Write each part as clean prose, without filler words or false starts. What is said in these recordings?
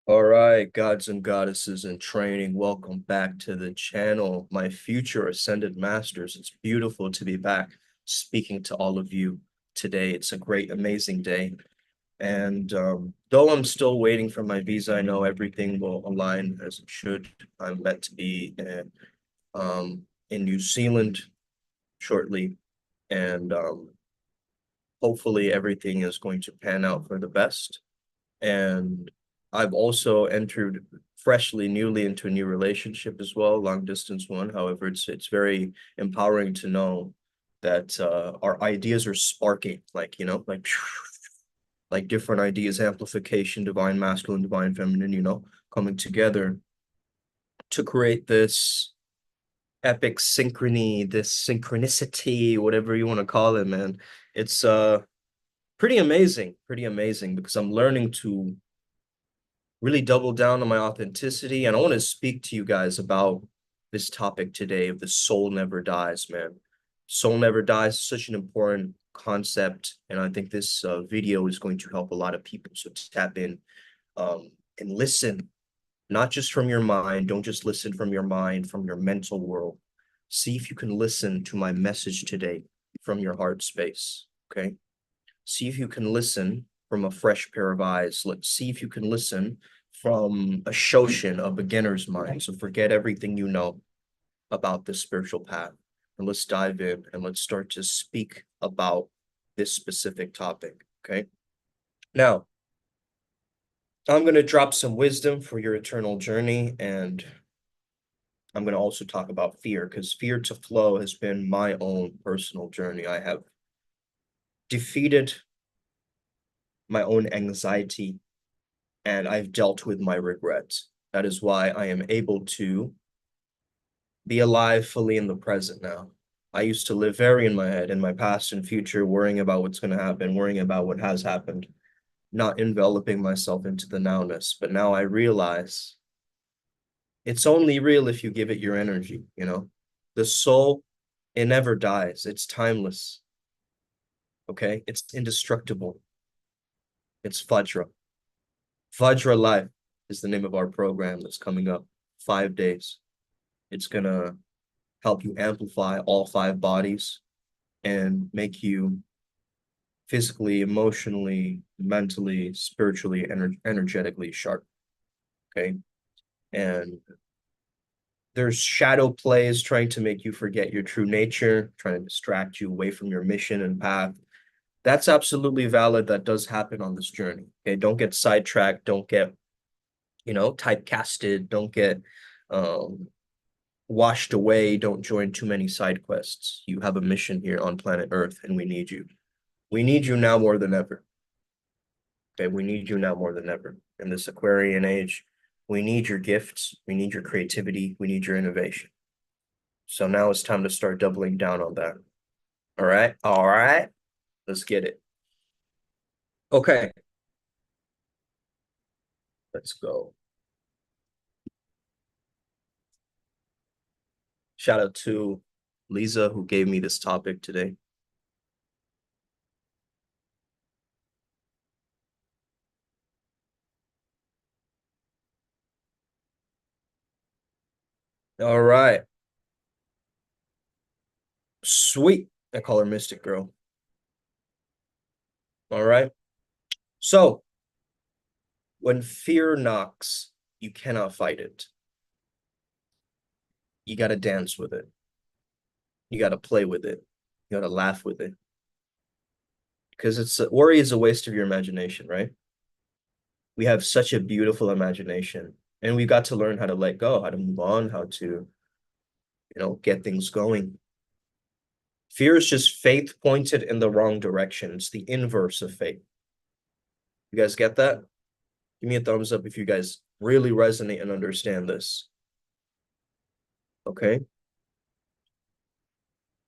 All right, gods and goddesses in training, welcome back to the channel, my future ascended masters. It's beautiful to be back speaking to all of you today. It's a great, amazing day. And though I'm still waiting for my visa, I know everything will align as it should. I'm meant to be in New Zealand shortly, and hopefully everything is going to pan out for the best. And I've also entered newly into a new relationship as well, long distance one. However, it's very empowering to know that our ideas are sparking, like different ideas, amplification, divine masculine, divine feminine, coming together to create this epic synchrony, this synchronicity, whatever you want to call it, man. It's pretty amazing because I'm learning to really double down on my authenticity. And I want to speak to you guys about this topic today of the soul never dies, man. Soul never dies is such an important concept. And I think this video is going to help a lot of people. So tap in and listen, not just from your mind. Don't just listen from your mind, from your mental world. See if you can listen to my message today from your heart space. Okay. See if you can listen from a fresh pair of eyes. Let's see if you can listen from a Shoshin, a beginner's mind. So forget everything you know about this spiritual path. And let's dive in and let's start to speak about this specific topic. Okay. Now, I'm going to drop some wisdom for your eternal journey. And I'm going to also talk about fear because fear to flow has been my own personal journey. I have defeated my own anxiety and I've dealt with my regrets. That is why I am able to be alive fully in the present now. I used to live very in my head, in my past and future, worrying about what's going to happen, worrying about what has happened, not enveloping myself into the nowness. But now I realize it's only real if you give it your energy. The soul, it never dies. It's timeless. Okay? It's indestructible. It's Vajra. Vajra Life is the name of our program that's coming up. 5 days. It's gonna help you amplify all five bodies and make you physically, emotionally, mentally, spiritually, energetically sharp. Okay. And there's shadow plays trying to make you forget your true nature, trying to distract you away from your mission and path. That's absolutely valid. That does happen on this journey. Okay. Don't get sidetracked. Don't get, typecasted. Don't get washed away. Don't join too many side quests. You have a mission here on planet Earth, and we need you. We need you now more than ever. Okay, we need you now more than ever. In this Aquarian age, we need your gifts, we need your creativity, we need your innovation. So now it's time to start doubling down on that. All right, let's get it. Okay, let's go. Shout out to Lisa who gave me this topic today. All right, sweet. I call her Mystic Girl. All right. So when fear knocks, you cannot fight it. You got to dance with it. You got to play with it. You got to laugh with it. Because worry is a waste of your imagination, right? We have such a beautiful imagination, and we got to learn how to let go, how to move on, how to, get things going. Fear is just faith pointed in the wrong direction. It's the inverse of faith. You guys get that? Give me a thumbs up if you guys really resonate and understand this. Okay?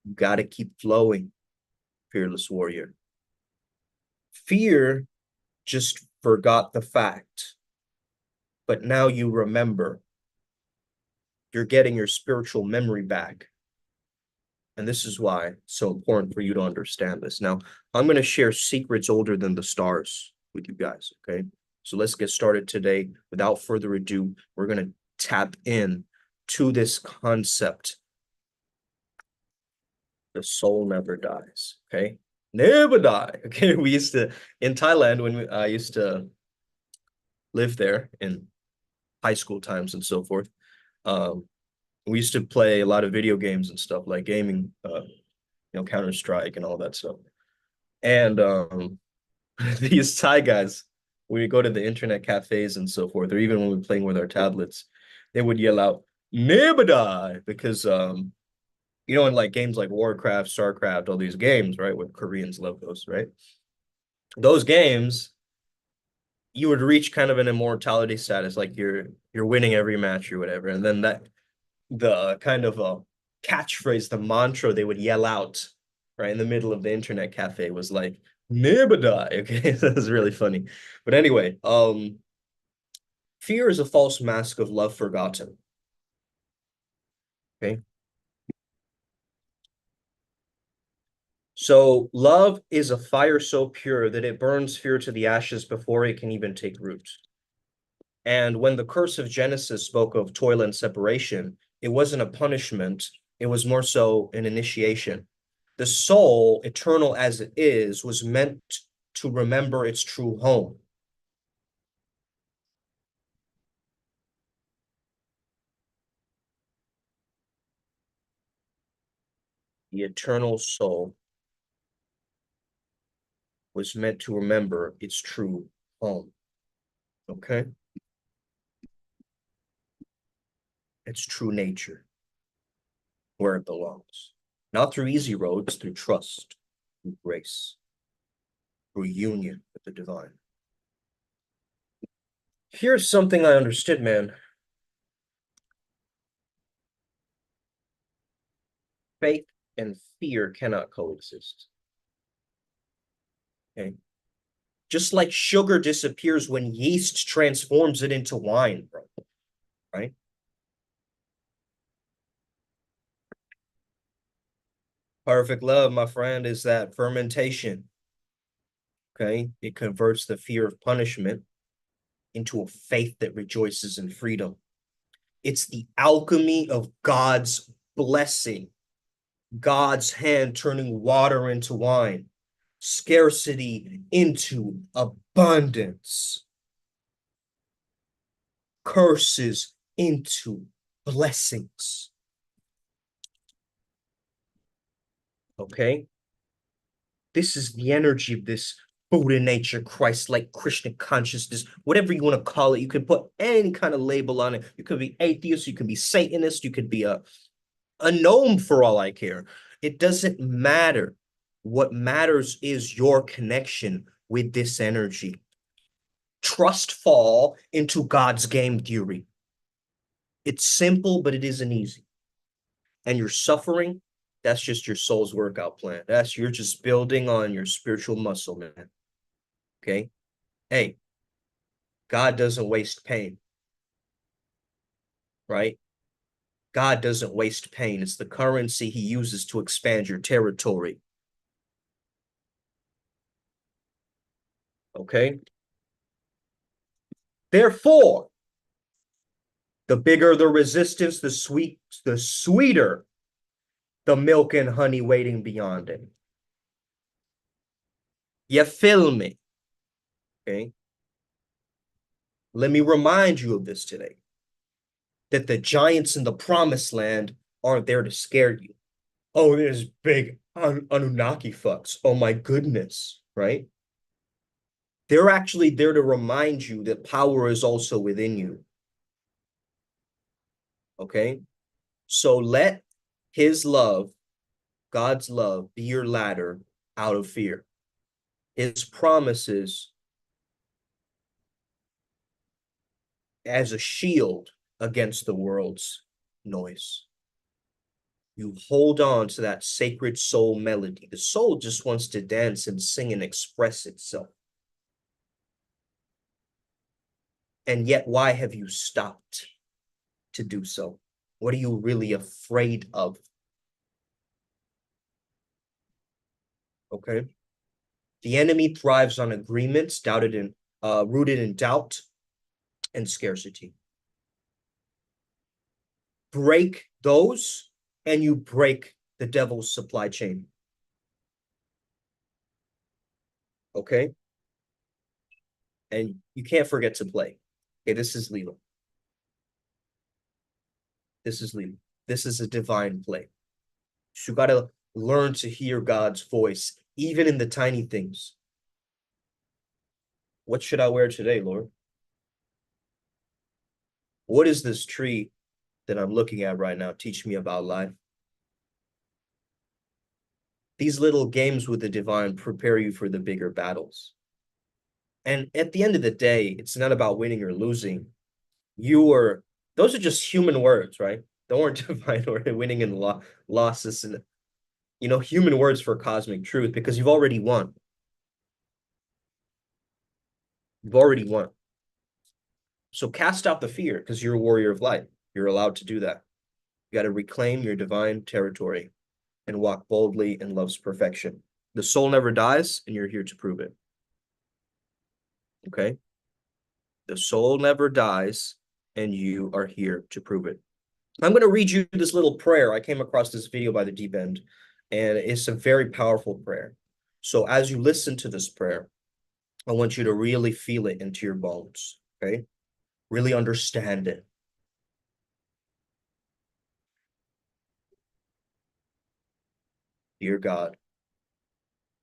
You got to keep flowing, fearless warrior. Fear just forgot the fact, but now you remember. You're getting your spiritual memory back. And this is why it's so important for you to understand this. Now, I'm going to share secrets older than the stars with you guys, okay? So let's get started today. Without further ado, we're going to tap in to this concept. The soul never dies, okay? Never die, okay? We used to, in Thailand, when I used to live there in high school times and so forth, um, we used to play a lot of video games and stuff like gaming, Counter-Strike and all that stuff. And these Thai guys, when we go to the internet cafes and so forth, or even when we're playing with our tablets, they would yell out, never die, because in like games like Warcraft, StarCraft, all these games, right? What Koreans love those, right? Those games, you would reach kind of an immortality status, like you're winning every match or whatever. And then the kind of catchphrase, the mantra they would yell out right in the middle of the internet cafe was like, never die. Okay, that was really funny. But anyway, fear is a false mask of love forgotten. Okay. So love is a fire so pure that it burns fear to the ashes before it can even take root. And when the curse of Genesis spoke of toil and separation, it wasn't a punishment, it was more so an initiation. The soul, eternal as it is, was meant to remember its true home. The eternal soul was meant to remember its true home. Okay? Its true nature, where it belongs. Not through easy roads, through trust, through grace, through union with the divine. Here's something I understood, man. Faith and fear cannot coexist. Okay? Just like sugar disappears when yeast transforms it into wine, bro. Right? Perfect love, my friend, is that fermentation. Okay? It converts the fear of punishment into a faith that rejoices in freedom. It's the alchemy of God's blessing, God's hand turning water into wine, scarcity into abundance, curses into blessings. Okay? This is the energy of this Buddha nature, Christ-like Krishna consciousness, whatever you want to call it. You can put any kind of label on it. You could be atheist, you could be Satanist, you could be a gnome for all I care. It doesn't matter. What matters is your connection with this energy. Trust fall into God's game theory. It's simple, but it isn't easy. And your suffering, that's just your soul's workout plan. You're just building on your spiritual muscle, man. Okay? Hey, God doesn't waste pain, right? God doesn't waste pain. It's the currency he uses to expand your territory. Okay? Therefore, the bigger the resistance, the sweeter the milk and honey waiting beyond it. You feel me? Okay? Let me remind you of this today. That the giants in the promised land aren't there to scare you. Oh, there's big Anunnaki fucks. Oh my goodness, right? They're actually there to remind you that power is also within you. Okay? So let his love, God's love, be your ladder out of fear. His promises as a shield against the world's noise. You hold on to that sacred soul melody. The soul just wants to dance and sing and express itself. And yet, why have you stopped to do so? What are you really afraid of? Okay. The enemy thrives on agreements, doubted in rooted in doubt and scarcity. Break those, and you break the devil's supply chain. Okay? And you can't forget to play. Okay, this is legal. This is legal. This is a divine play. So you got to learn to hear God's voice, even in the tiny things. What should I wear today, Lord? What is this tree that I'm looking at right now teach me about life? These little games with the divine prepare you for the bigger battles. And at the end of the day, it's not about winning or losing. Those are just human words, right? They weren't divine or winning and losses and human words for cosmic truth, because you've already won. You've already won. So cast out the fear, because you're a warrior of light. You're allowed to do that. You got to reclaim your divine territory and walk boldly in love's perfection. The soul never dies, and you're here to prove it. Okay? The soul never dies, and you are here to prove it. I'm going to read you this little prayer. I came across this video by the Deep End, and it's a very powerful prayer. So as you listen to this prayer, I want you to really feel it into your bones, okay? Really understand it. Dear God,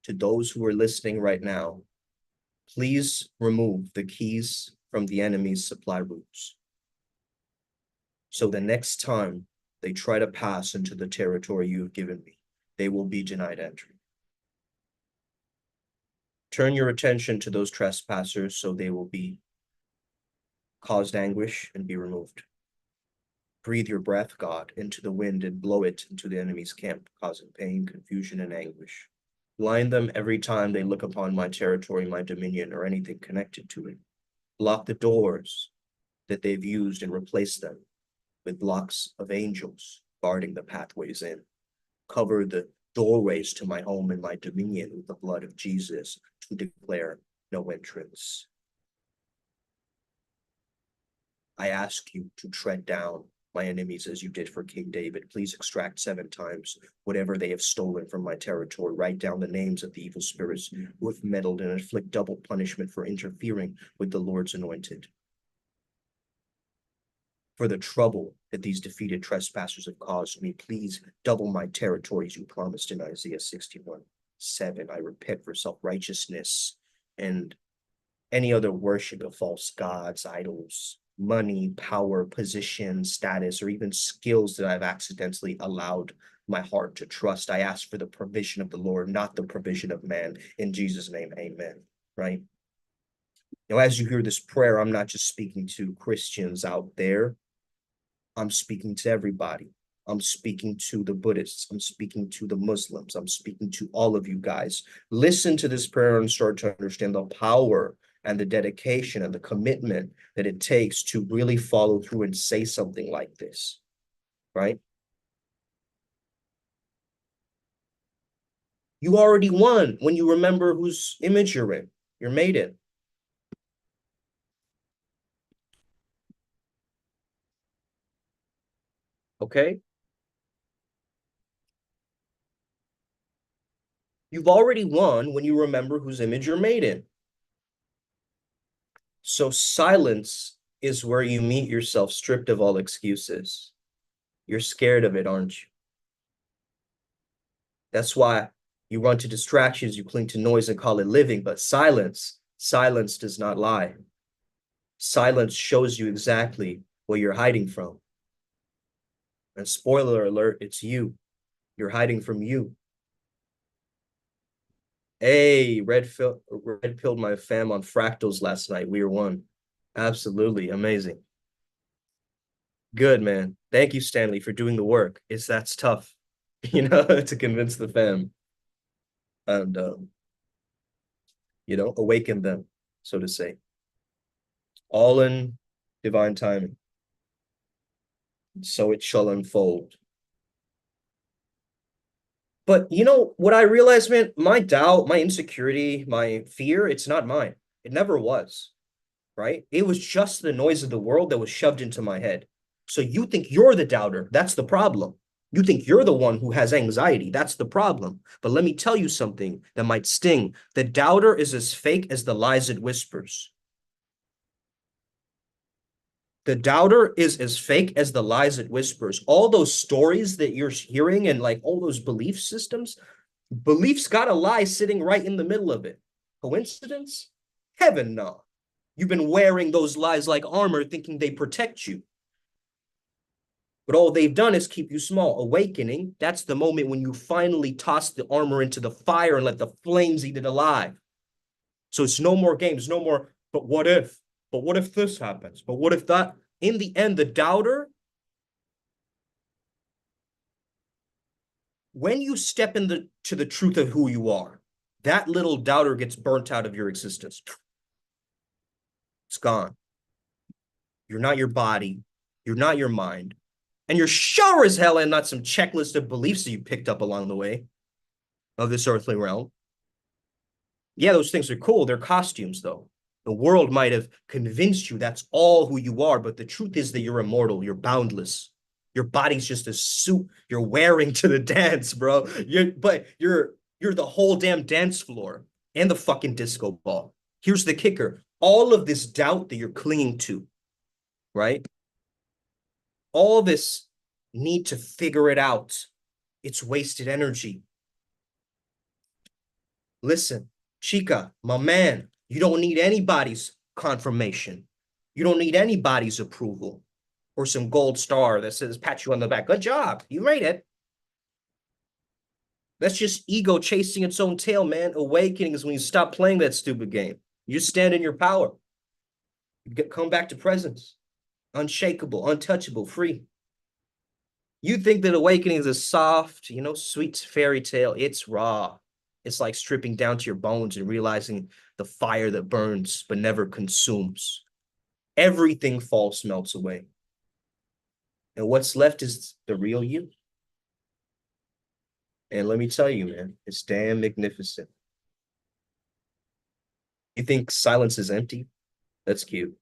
to those who are listening right now, please remove the keys from the enemy's supply routes. So the next time they try to pass into the territory you have given me, they will be denied entry. Turn your attention to those trespassers so they will be caused anguish and be removed. Breathe your breath, God, into the wind and blow it into the enemy's camp, causing pain, confusion, and anguish. Blind them every time they look upon my territory, my dominion, or anything connected to it. Block the doors that they've used and replace them with blocks of angels guarding the pathways in. Cover the doorways to my home and my dominion with the blood of Jesus to declare no entrance. I ask you to tread down my enemies as you did for King David. Please extract 7 times whatever they have stolen from my territory. Write down the names of the evil spirits who have meddled and inflict double punishment for interfering with the Lord's anointed. For the trouble that these defeated trespassers have caused me, please double my territories you promised in Isaiah 61:7. I repent for self-righteousness and any other worship of false gods, idols, money, power, position, status, or even skills that I've accidentally allowed my heart to trust. I ask for the provision of the Lord, not the provision of man. In Jesus' name, amen. Right? Now, as you hear this prayer, I'm not just speaking to Christians out there. I'm speaking to everybody. I'm speaking to the Buddhists. I'm speaking to the Muslims. I'm speaking to all of you guys. Listen to this prayer and start to understand the power and the dedication and the commitment that it takes to really follow through and say something like this, right? You already won when you remember whose image you're in. You're made in. Okay? You've already won when you remember whose image you're made in. So silence is where you meet yourself stripped of all excuses. You're scared of it, aren't you? That's why you run to distractions, you cling to noise and call it living, but silence does not lie. Silence shows you exactly what you're hiding from. And spoiler alert, it's you. You're hiding from you. Hey, red pilled my fam on fractals last night. We were one. Absolutely amazing. Good, man. Thank you, Stanley, for doing the work. That's tough, to convince the fam and awaken them, so to say. All in divine timing. So it shall unfold. But what I realized, man, my doubt, my insecurity, my fear, it's not mine. It never was, right? It was just the noise of the world that was shoved into my head. So you think you're the doubter. That's the problem. You think you're the one who has anxiety. That's the problem. But let me tell you something that might sting. The doubter is as fake as the lies it whispers. The doubter is as fake as the lies it whispers. All those stories that you're hearing and like all those belief systems, beliefs got a lie sitting right in the middle of it. Coincidence? Heaven no. You've been wearing those lies like armor, thinking they protect you. But all they've done is keep you small. Awakening, that's the moment when you finally toss the armor into the fire and let the flames eat it alive. So it's no more games, no more, but what if? But what if this happens? But what if that? In the end, the doubter, when you step into the truth of who you are, that little doubter gets burnt out of your existence. It's gone. You're not your body. You're not your mind. And you're sure as hell and not some checklist of beliefs that you picked up along the way of this earthly realm. Yeah, those things are cool. They're costumes, though. The world might have convinced you that's all who you are, but the truth is that you're immortal. You're boundless. Your body's just a suit you're wearing to the dance, bro. You're the whole damn dance floor and the fucking disco ball. Here's the kicker. All of this doubt that you're clinging to, right? All this need to figure it out. It's wasted energy. Listen, Chica, my man, you don't need anybody's confirmation. You don't need anybody's approval or some gold star that says, pat you on the back. Good job. You made it. That's just ego chasing its own tail, man. Awakening is when you stop playing that stupid game. You stand in your power. Come back to presence. Unshakable, untouchable, free. You think that awakening is a soft, sweet fairy tale. It's raw. It's like stripping down to your bones and realizing the fire that burns but never consumes. Everything false melts away. And what's left is the real you. And let me tell you, man, it's damn magnificent. You think silence is empty? That's cute.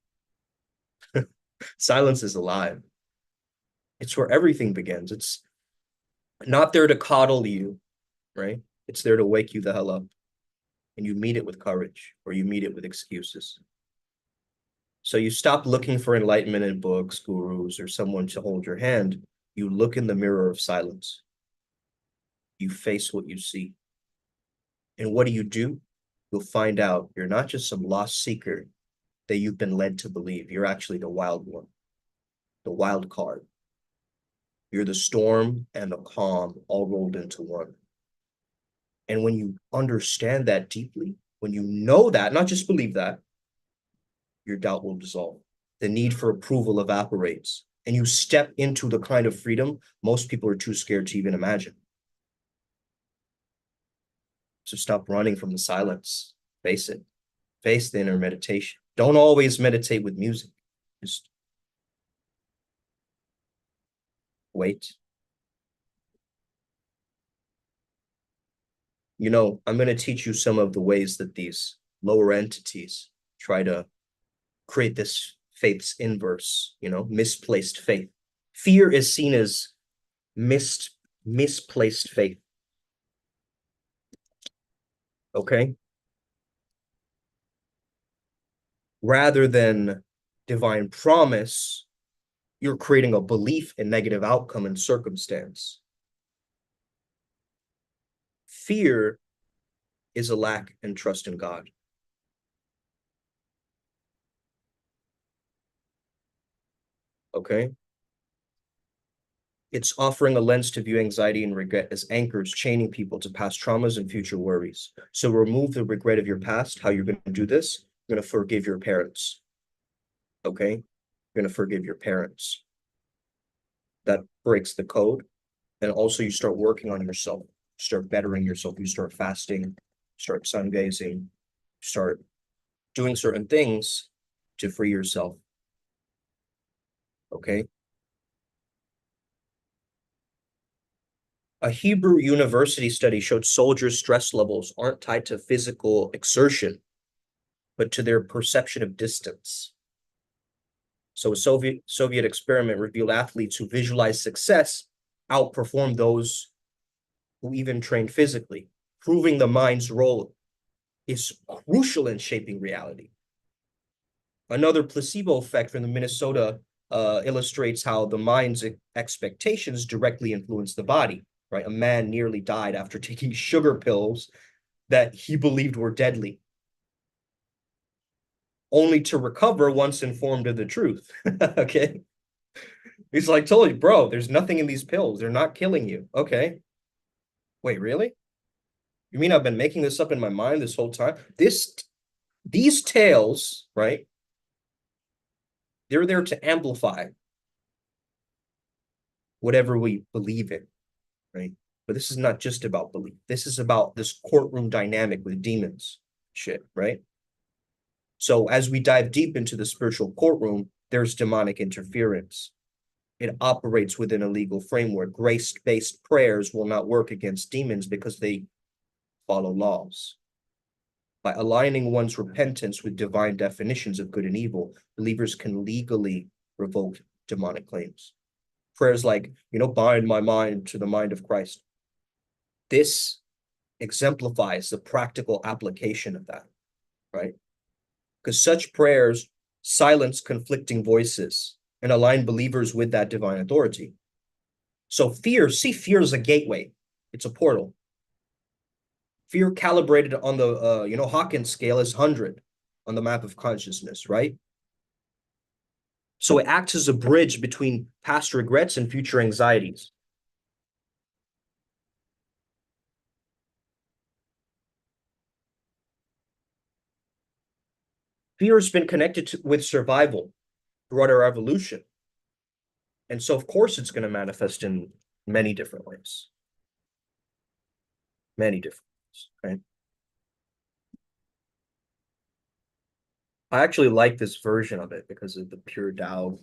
Silence is alive. It's where everything begins. It's not there to coddle you, right? It's there to wake you the hell up. And you meet it with courage or you meet it with excuses. So you stop looking for enlightenment in books, gurus, or someone to hold your hand. You look in the mirror of silence. You face what you see. And what do? You'll find out you're not just some lost seeker that you've been led to believe. You're actually the wild one, the wild card. You're the storm and the calm all rolled into one. And when you understand that deeply, when you know that, not just believe that, your doubt will dissolve. The need for approval evaporates, and you step into the kind of freedom most people are too scared to even imagine. So stop running from the silence. Face it. Face the inner meditation. Don't always meditate with music. Just wait. I'm going to teach you some of the ways that these lower entities try to create this faith's inverse, misplaced faith. Fear is seen as misplaced faith. Okay? Rather than divine promise, you're creating a belief in negative outcome and circumstance. Fear is a lack in trust in God. Okay? It's offering a lens to view anxiety and regret as anchors, chaining people to past traumas and future worries. So remove the regret of your past. How you're going to do this? You're going to forgive your parents. Okay? You're going to forgive your parents. That breaks the code. And also you start working on yourself, start bettering yourself. You start fasting, start sun gazing, start doing certain things to free yourself. Okay? A Hebrew university study showed soldiers' stress levels aren't tied to physical exertion. but to their perception of distance. So a Soviet experiment revealed athletes who visualized success outperformed those who even trained physically, proving the mind's role is crucial in shaping reality. Another placebo effect from the Minnesota illustrates how the mind's expectations directly influence the body, right? A man nearly died after taking sugar pills that he believed were deadly, only to recover once informed of the truth. Okay. He's like, told you, bro, there's nothing in these pills. They're not killing you. Okay. Wait, really? You mean I've been making this up in my mind this whole time? These tales, right? They're there to amplify whatever we believe in, right? But this is not just about belief. This is about this courtroom dynamic with demons shit, right? So as we dive deep into the spiritual courtroom, there's demonic interference. It operates within a legal framework. Grace-based prayers will not work against demons because they follow laws. By aligning one's repentance with divine definitions of good and evil, believers can legally revoke demonic claims. Prayers like, bind my mind to the mind of Christ. This exemplifies the practical application of that, right? Because such prayers silence conflicting voices and align believers with that divine authority. So fear is a gateway. It's a portal. Fear calibrated on the AWAKENS scale is 100 on the map of consciousness, right? So it acts as a bridge between past regrets and future anxieties. Fear has been connected with survival throughout our evolution. And so, of course, it's going to manifest in many different ways. Many different ways, right? I actually like this version of it because of the pure Tao,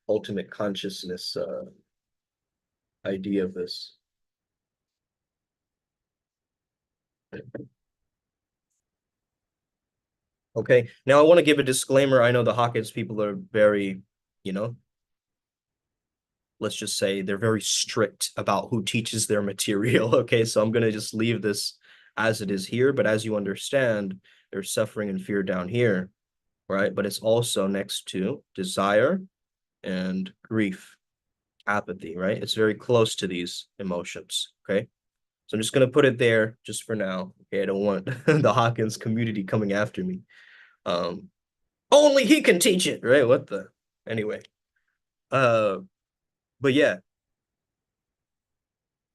ultimate consciousness idea of this. Okay, now I want to give a disclaimer. I know the Hawkins people are very, you know, let's just say they're very strict about who teaches their material. Okay, so I'm going to just leave this as it is here. But as you understand, there's suffering and fear down here, right? But it's also next to desire and grief, apathy, right? It's very close to these emotions. Okay, so I'm just going to put it there just for now. Okay, I don't want the Hawkins community coming after me. Um, Only he can teach it, right? What the? Anyway, uh, but yeah,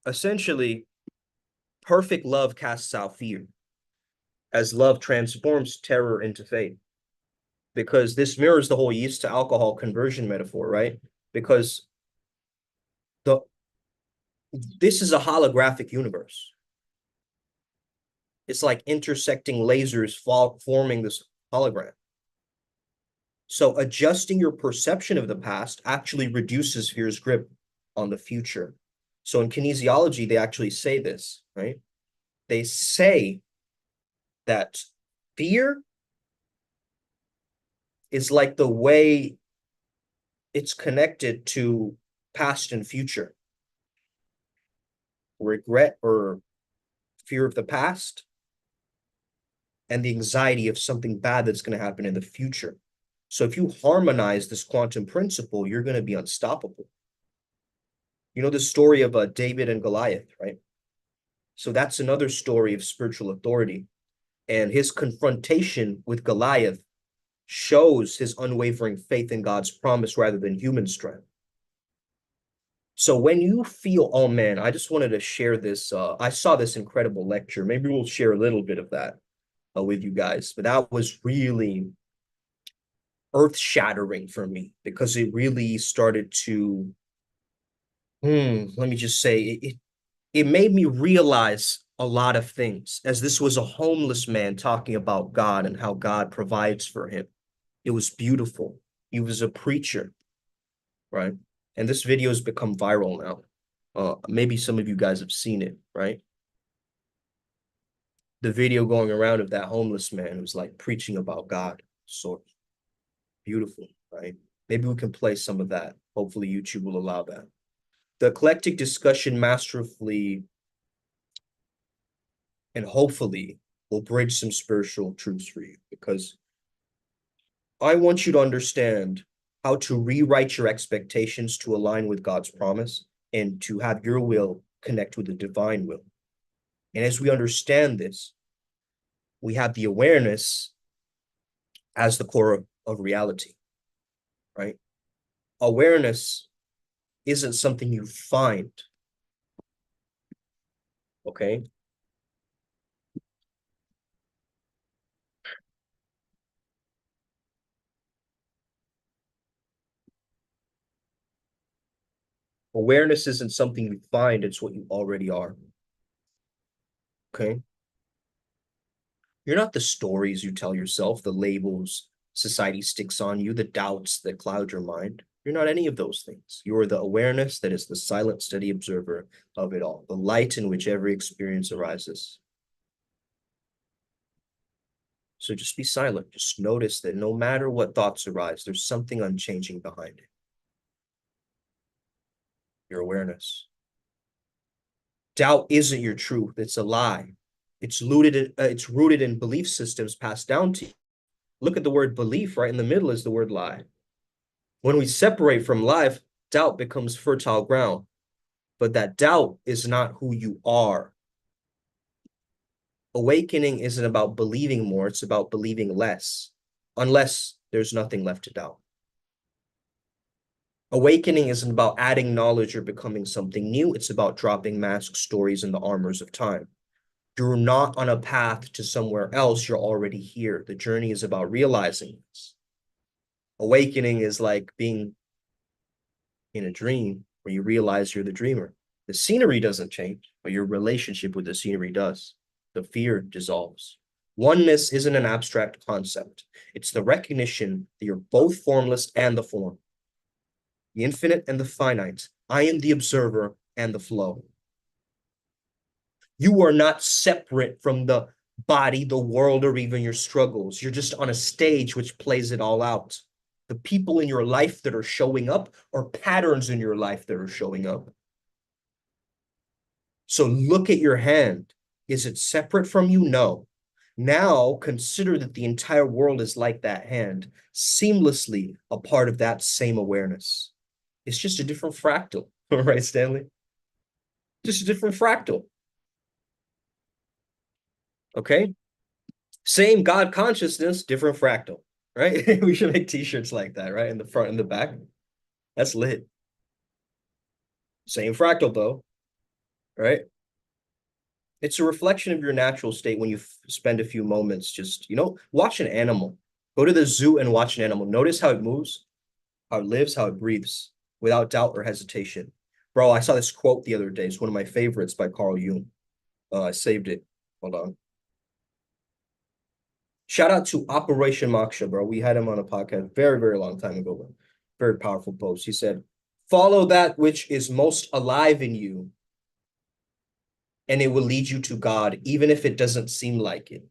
essentially, perfect love casts out fear, as love transforms terror into faith. Because this mirrors the whole yeast to alcohol conversion metaphor, right? Because the this is a holographic universe. It's like intersecting lasers forming this hologram. So adjusting your perception of the past actually reduces fear's grip on the future. So in kinesiology, they actually say this, right? They say that fear is like the way it's connected to past and future. Regret or fear of the past and the anxiety of something bad that's going to happen in the future. So if you harmonize this quantum principle, you're going to be unstoppable. You know the story of David and Goliath, right? So that's another story of spiritual authority. And his confrontation with Goliath shows his unwavering faith in God's promise rather than human strength. So when you feel, oh man, I just wanted to share this. I saw this incredible lecture. Maybe we'll share a little bit of that with you guys. But that was really earth shattering for me because it really started to, let me just say, it made me realize a lot of things, as this was a homeless man talking about God and how God provides for him. It was beautiful. He was a preacher, right? And this video has become viral now. Maybe some of you guys have seen it, right? the video going around of that homeless man who's like preaching about God. So beautiful, right? Maybe we can play some of that. Hopefully YouTube will allow that. The eclectic discussion masterfully and hopefully will bridge some spiritual truths for you, because I want you to understand how to rewrite your expectations to align with God's promise and to have your will connect with the divine will. And as we understand this, we have the awareness as the core of reality, right? Awareness isn't something you find, okay? Awareness isn't something you find, it's what you already are, okay? You're not the stories you tell yourself, the labels society sticks on you, the doubts that cloud your mind. You're not any of those things. You are the awareness that is the silent, steady observer of it all, the light in which every experience arises. So just be silent. Just notice that no matter what thoughts arise, there's something unchanging behind it. Your awareness. Doubt isn't your truth. It's a lie. It's rooted in belief systems passed down to you. Look at the word belief, right in the middle is the word lie. When we separate from life, doubt becomes fertile ground. But that doubt is not who you are. Awakening isn't about believing more, it's about believing less, unless there's nothing left to doubt. Awakening isn't about adding knowledge or becoming something new, it's about dropping mask stories in the armors of time. You're not on a path to somewhere else, you're already here. The journey is about realizing this. Awakening is like being in a dream where you realize you're the dreamer. The scenery doesn't change, but your relationship with the scenery does. The fear dissolves. Oneness isn't an abstract concept. It's the recognition that you're both formless and the form, the infinite and the finite. I am the observer and the flow. You are not separate from the body, the world, or even your struggles. You're just on a stage which plays it all out. The people in your life that are showing up are patterns in your life that are showing up. So look at your hand. Is it separate from you? No. Now consider that the entire world is like that hand, seamlessly a part of that same awareness. It's just a different fractal, right, Stanley? Just a different fractal. Okay? Same God consciousness, different fractal, right? We should make t-shirts like that, right? In the front and the back. That's lit. Same fractal though, right? It's a reflection of your natural state when you spend a few moments just, watch an animal. Go to the zoo and watch an animal. Notice how it moves, how it lives, how it breathes, without doubt or hesitation. Bro, I saw this quote the other day. It's one of my favorites by Carl Jung. I saved it. Hold on. Shout out to Operation Moksha, bro. We had him on a podcast very, very long time ago. Bro. Very powerful post. He said, follow that which is most alive in you, and it will lead you to God, even if it doesn't seem like it.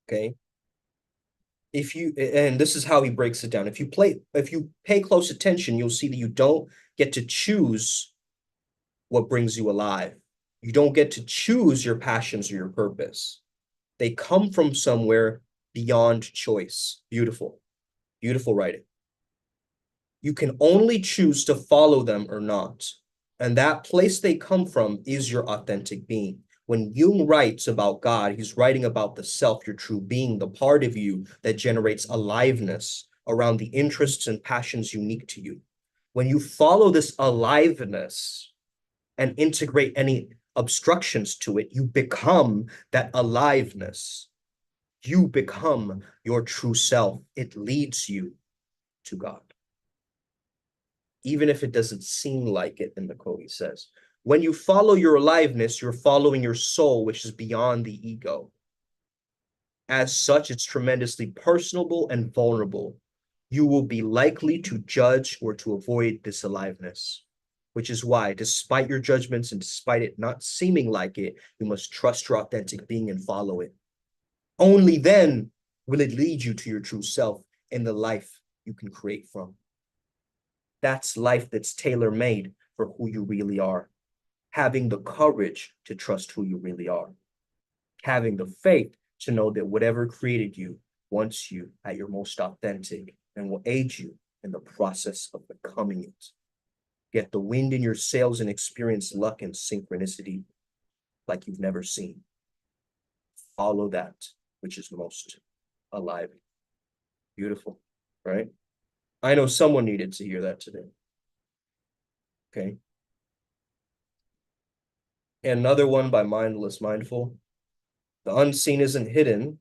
Okay. And this is how he breaks it down. If you pay close attention, you'll see that you don't get to choose what brings you alive. You don't get to choose your passions or your purpose. They come from somewhere beyond choice. Beautiful, beautiful writing. You can only choose to follow them or not. And that place they come from is your authentic being. When Jung writes about God, he's writing about the self, your true being, the part of you that generates aliveness around the interests and passions unique to you. When you follow this aliveness and integrate any obstructions to it, you become that aliveness. You become your true self. It leads you to God. Even if it doesn't seem like it in the quote, he says. When you follow your aliveness, you're following your soul, which is beyond the ego. As such, it's tremendously personable and vulnerable. You will be likely to judge or to avoid this aliveness. which is why, despite your judgments and despite it not seeming like it, you must trust your authentic being and follow it. Only then will it lead you to your true self and the life you can create from. That's life that's tailor-made for who you really are. Having the courage to trust who you really are. Having the faith to know that whatever created you wants you at your most authentic and will aid you in the process of becoming it. Get the wind in your sails and experience luck and synchronicity like you've never seen. Follow that which is most alive. Beautiful, right? I know someone needed to hear that today. Okay. And another one by Mindless Mindful. The unseen isn't hidden.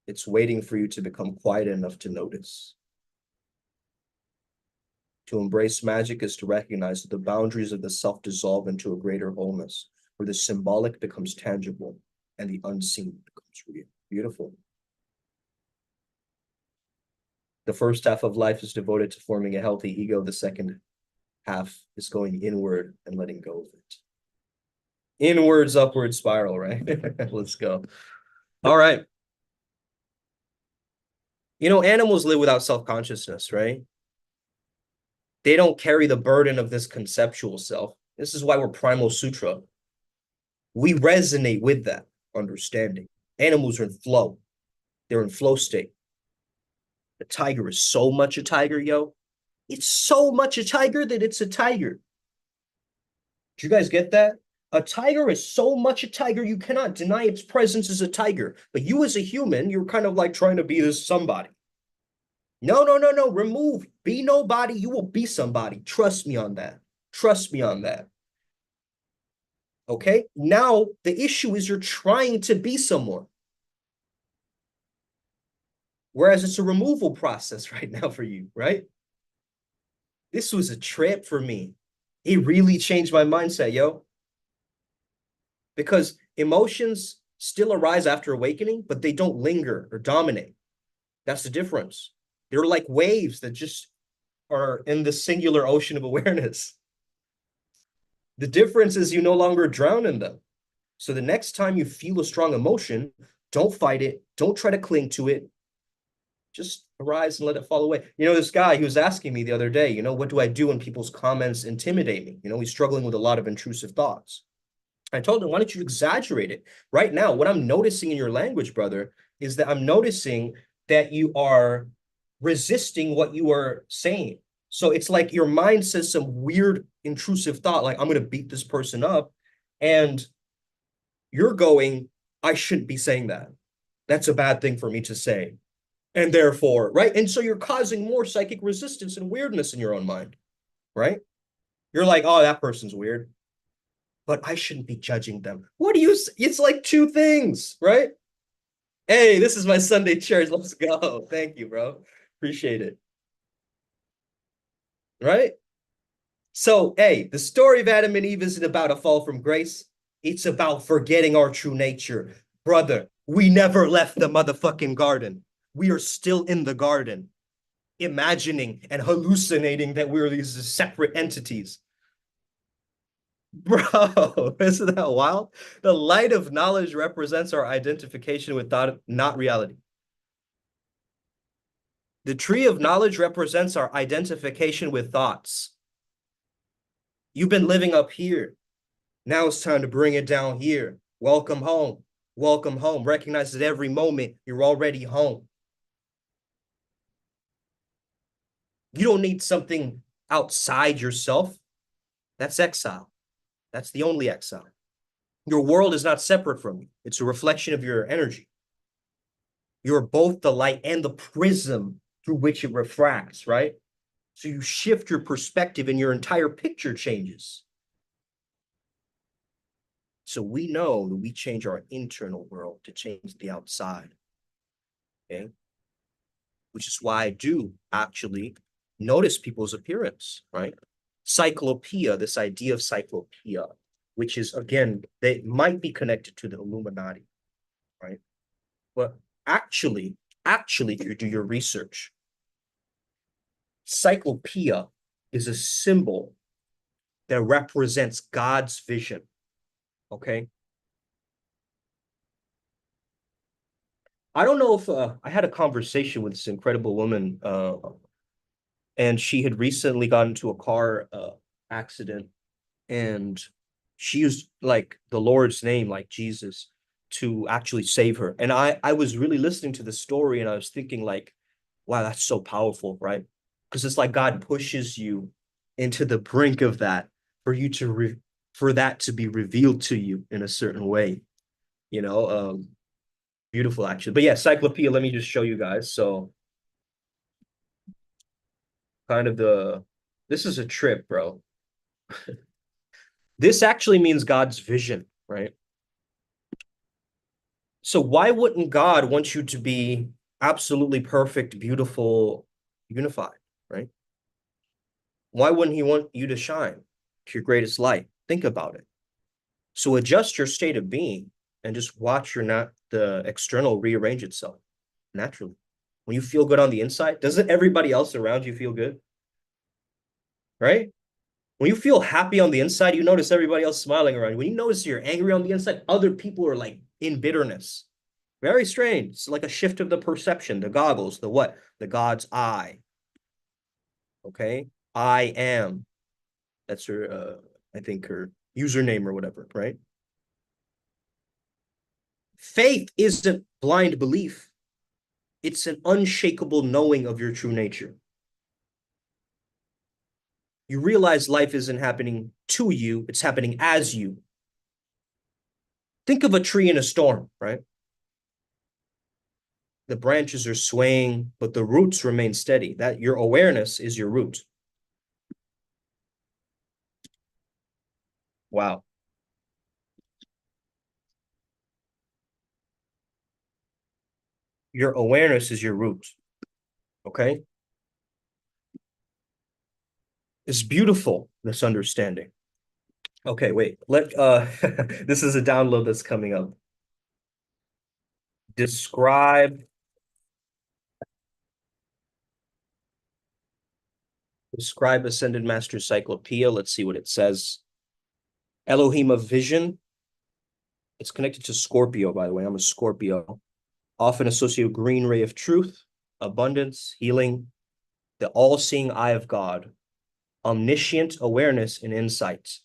It's waiting for you to become quiet enough to notice. To embrace magic is to recognize that the boundaries of the self dissolve into a greater wholeness, where the symbolic becomes tangible and the unseen becomes real. Beautiful. The first half of life is devoted to forming a healthy ego. The second half is going inward and letting go of it. Inwards, upward spiral, right? Let's go. All right. You know, animals live without self-consciousness, right? They don't carry the burden of this conceptual self. This is why we're Primal Sutra. We resonate with that understanding. Animals are in flow. They're in flow state. The tiger is so much a tiger, yo. It's so much a tiger that it's a tiger. Do you guys get that? A tiger is so much a tiger, you cannot deny its presence as a tiger. But you as a human, you're kind of like trying to be this somebody. No, no, no, no. Remove. Be nobody. You will be somebody. Trust me on that. Trust me on that. Okay? Now, the issue is you're trying to be someone. Whereas it's a removal process right now for you, right? This was a trip for me. It really changed my mindset, yo. Because emotions still arise after awakening, but they don't linger or dominate. That's the difference. They're like waves that just are in the singular ocean of awareness. The difference is you no longer drown in them. So the next time you feel a strong emotion, don't fight it. Don't try to cling to it. Just arise and let it fall away. You know, this guy, he was asking me the other day, you know, what do I do when people's comments intimidate me? You know, he's struggling with a lot of intrusive thoughts. I told him, why don't you exaggerate it? Right now, what I'm noticing in your language, brother, is that I'm noticing that you are resisting what you are saying. So it's like your mind says some weird intrusive thought, like, I'm going to beat this person up. And you're going, I shouldn't be saying that. That's a bad thing for me to say. And therefore, right? And so you're causing more psychic resistance and weirdness in your own mind, right? You're like, oh, that person's weird, but I shouldn't be judging them. What do you, it's like two things, right? Hey, this is my Sunday church. Let's go. Thank you, bro. Appreciate it. Right? So, hey, the story of Adam and Eve isn't about a fall from grace. It's about forgetting our true nature. Brother, we never left the motherfucking garden. We are still in the garden, imagining and hallucinating that we're these separate entities. Bro, isn't that wild? The light of knowledge represents our identification with thought, not reality. The tree of knowledge represents our identification with thoughts. You've been living up here. Now it's time to bring it down here. Welcome home. Welcome home. Recognize that every moment you're already home. You don't need something outside yourself. That's exile. That's the only exile. Your world is not separate from you. It's a reflection of your energy. You're both the light and the prism through which it refracts, right? So you shift your perspective and your entire picture changes. So we know that we change our internal world to change the outside. Okay? Which is why I do actually notice people's appearance, right? Cyclopeia, this idea of cyclopeia, which is, again, they might be connected to the Illuminati, right? But actually, if you do your research, cyclopeia is a symbol that represents God's vision. Okay. I don't know if I had a conversation with this incredible woman, and she had recently gotten into a car accident, and she used like the Lord's name, like Jesus, to actually save her. And I was really listening to the story, and I was thinking like, wow, that's so powerful, right? Because it's like God pushes you into the brink of that for you to for that to be revealed to you in a certain way, you know. Beautiful actually. But yeah, Cyclopedia, let me just show you guys. So kind of the this is a trip, bro. This actually means God's vision, right? So why wouldn't God want you to be absolutely perfect, beautiful, unified, right? Why wouldn't he want you to shine to your greatest light? Think about it. So adjust your state of being and just watch your not the external rearrange itself naturally. When you feel good on the inside, doesn't everybody else around you feel good? Right? When you feel happy on the inside, you notice everybody else smiling around you. When you notice you're angry on the inside, other people are like in bitterness. Very strange. It's like a shift of the perception, the goggles, the what? The God's eye. Okay. I am. That's her, I think her username or whatever, right? Faith isn't blind belief, it's an unshakable knowing of your true nature. You realize life isn't happening to you, it's happening as you. Think of a tree in a storm, right? The branches are swaying, but the roots remain steady. That your awareness is your root. Wow. Your awareness is your root. Okay. It's beautiful, this understanding. Okay, wait. Let this is a download that's coming up. Describe describe Ascended Master Cyclopedia. Let's see what it says. Elohim of Vision. It's connected to Scorpio, by the way. I'm a Scorpio. Often associated with green ray of truth, abundance, healing, the all-seeing eye of God, omniscient awareness and insight,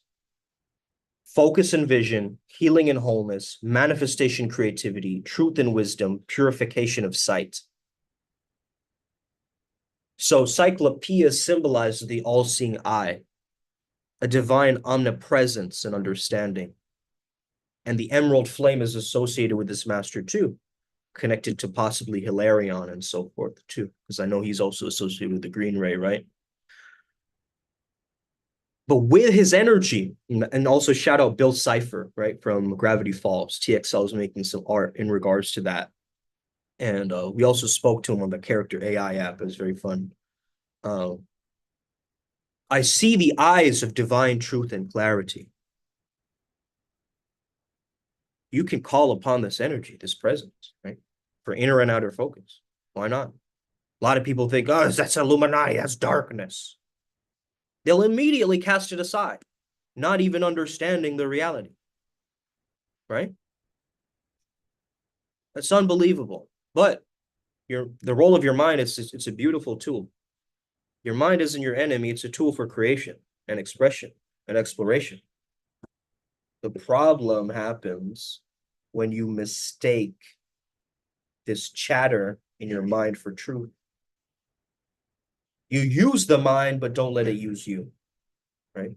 focus and vision, healing and wholeness, manifestation, creativity, truth and wisdom, purification of sight. So Cyclopeia symbolizes the all-seeing eye, a divine omnipresence and understanding. And the emerald flame is associated with this master too, connected to possibly Hilarion and so forth too, because I know he's also associated with the green ray, right? But with his energy, and also shout out Bill Cipher, right, from Gravity Falls. TXL is making some art in regards to that. And we also spoke to him on the Character AI app. It was very fun. Uh, I see the eyes of divine truth and clarity. You can call upon this energy, this presence, right, for inner and outer focus. Why not? A lot of people think, oh, that's Illuminati, that's darkness. They'll immediately cast it aside, not even understanding the reality, right? That's unbelievable. But the role of your mind is it's a beautiful tool. Your mind isn't your enemy, it's a tool for creation and expression and exploration. The problem happens when you mistake this chatter in your mind for truth. You use the mind, but don't let it use you, right?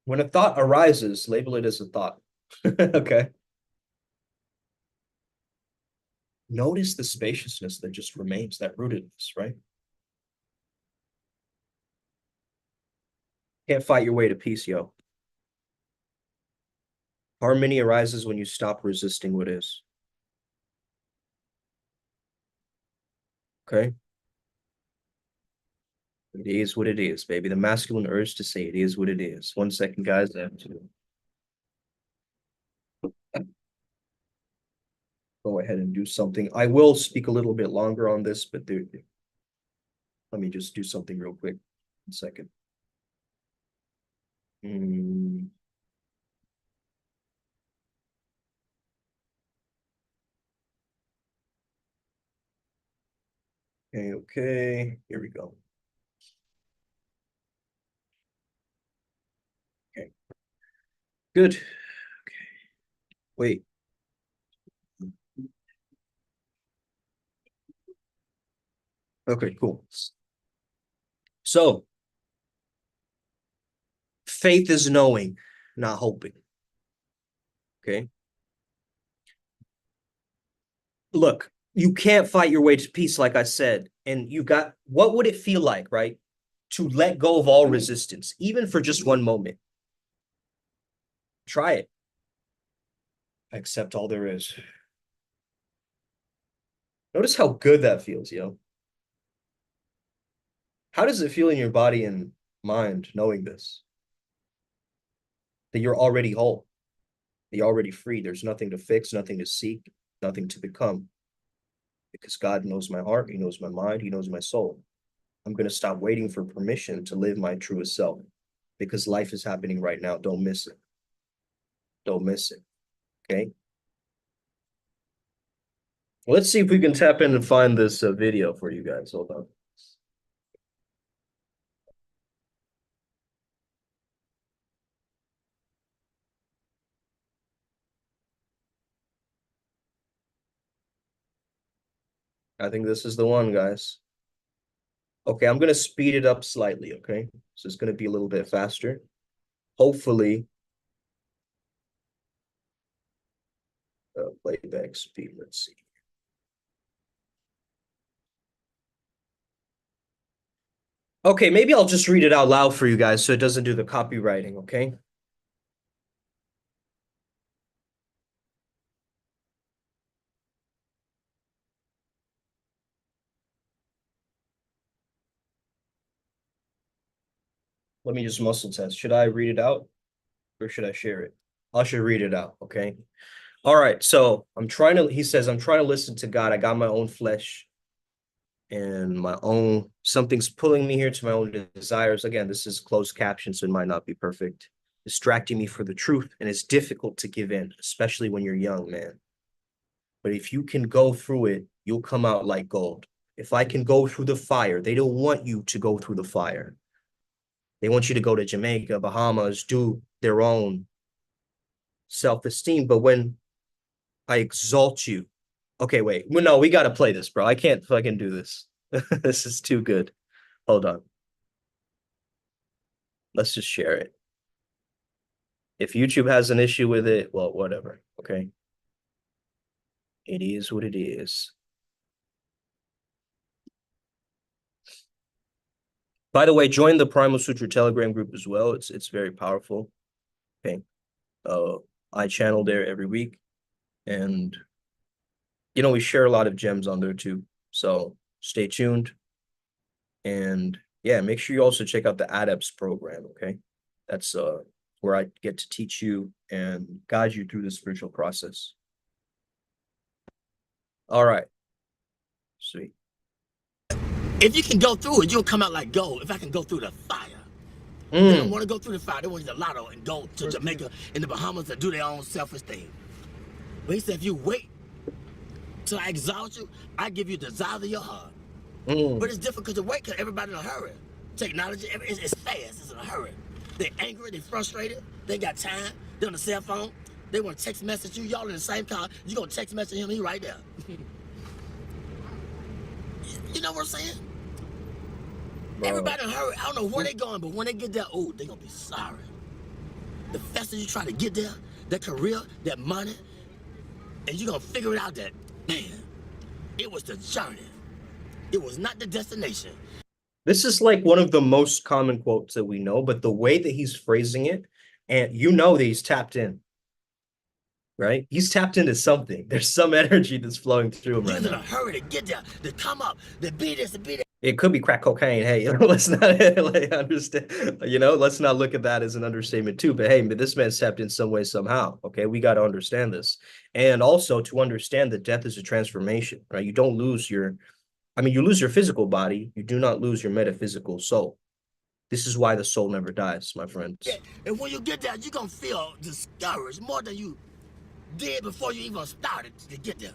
When a thought arises, label it as a thought. Okay. Notice the spaciousness that just remains, that rootedness, right? Can't fight your way to peace, yo. Harmony arises when you stop resisting what is. Okay. It is what it is, baby. The masculine urge to say it is what it is. 1 second, guys. I have to go ahead and do something. I will speak a little bit longer on this, but let me just do something real quick. 1 second. Mm. Okay. Here we go. Okay. Good. Okay. Wait. Okay, cool. So, faith is knowing, not hoping. Okay. Look, you can't fight your way to peace, like I said. And you got, what would it feel like, right? To let go of all resistance, even for just one moment. Try it. Accept all there is. Notice how good that feels, yo. How does it feel in your body and mind knowing this? That you're already whole, that you're already free. There's nothing to fix, nothing to seek, nothing to become. Because God knows my heart, He knows my mind, He knows my soul. I'm going to stop waiting for permission to live my truest self because life is happening right now. Don't miss it. Don't miss it. Okay. Let's see if we can tap in and find this video for you guys. Hold on. I think this is the one, guys. Okay, I'm going to speed it up slightly, okay? So it's going to be a little bit faster. Hopefully, playback speed, let's see. Okay, maybe I'll just read it out loud for you guys so it doesn't do the copywriting, okay? Let me just muscle test. Should I read it out or should I share it? I should read it out, okay? All right, so he says, I'm trying to listen to God. I got my own flesh and something's pulling me here to my own desires. Again, this is closed caption, so it might not be perfect. Distracting me for the truth, and it's difficult to give in, especially when you're young, man. But if you can go through it, you'll come out like gold. If I can go through the fire, they don't want you to go through the fire. They want you to go to Jamaica, Bahamas, do their own self-esteem. But when I exalt you, okay, wait, well, no, we got to play this, bro. I can't fucking do this. This is too good. Hold on. Let's just share it. If YouTube has an issue with it, well, whatever. Okay. It is what it is. By the way, join the Primal Sutra Telegram group as well. It's very powerful. Okay. I channel there every week. And we share a lot of gems on there too. So stay tuned. And yeah, make sure you also check out the ADEPS program, okay? That's where I get to teach you and guide you through the spiritual process. All right. Sweet. If you can go through it, you'll come out like gold. If I can go through the fire. They don't want to go through the fire. They want to the lotto and go to Jamaica and the Bahamas to do their own self-esteem. But he said, if you wait till I exalt you, I give you the desire of your heart. But it's difficult to wait because everybody's in a hurry. Technology, it's fast. It's in a hurry. They're angry. They're frustrated. They got time. They're on the cell phone. They want to text message you. Y'all in the same car. You going to text message him. He right there. You know what I'm saying? Bro. Everybody in a hurry. I don't know where they going, but when they get there, oh, they going to be sorry. The faster you try to get there, that career, that money, and you're going to figure it out that, man, it was the journey. It was not the destination. This is like one of the most common quotes that we know, but the way that he's phrasing it, and you know that he's tapped in, right? He's tapped into something. There's some energy that's flowing through him right now. You're in a hurry to get there, to come up, to be this, to be that. It could be crack cocaine. Hey, let's not understand. Let's not look at that as an understatement too. But hey, this man's tapped in some way, somehow. Okay, we got to understand this, and also to understand that death is a transformation. Right? You don't lose you lose your physical body. You do not lose your metaphysical soul. This is why the soul never dies, my friends. And when you get there, you're going to feel discouraged more than you did before you even started to get there.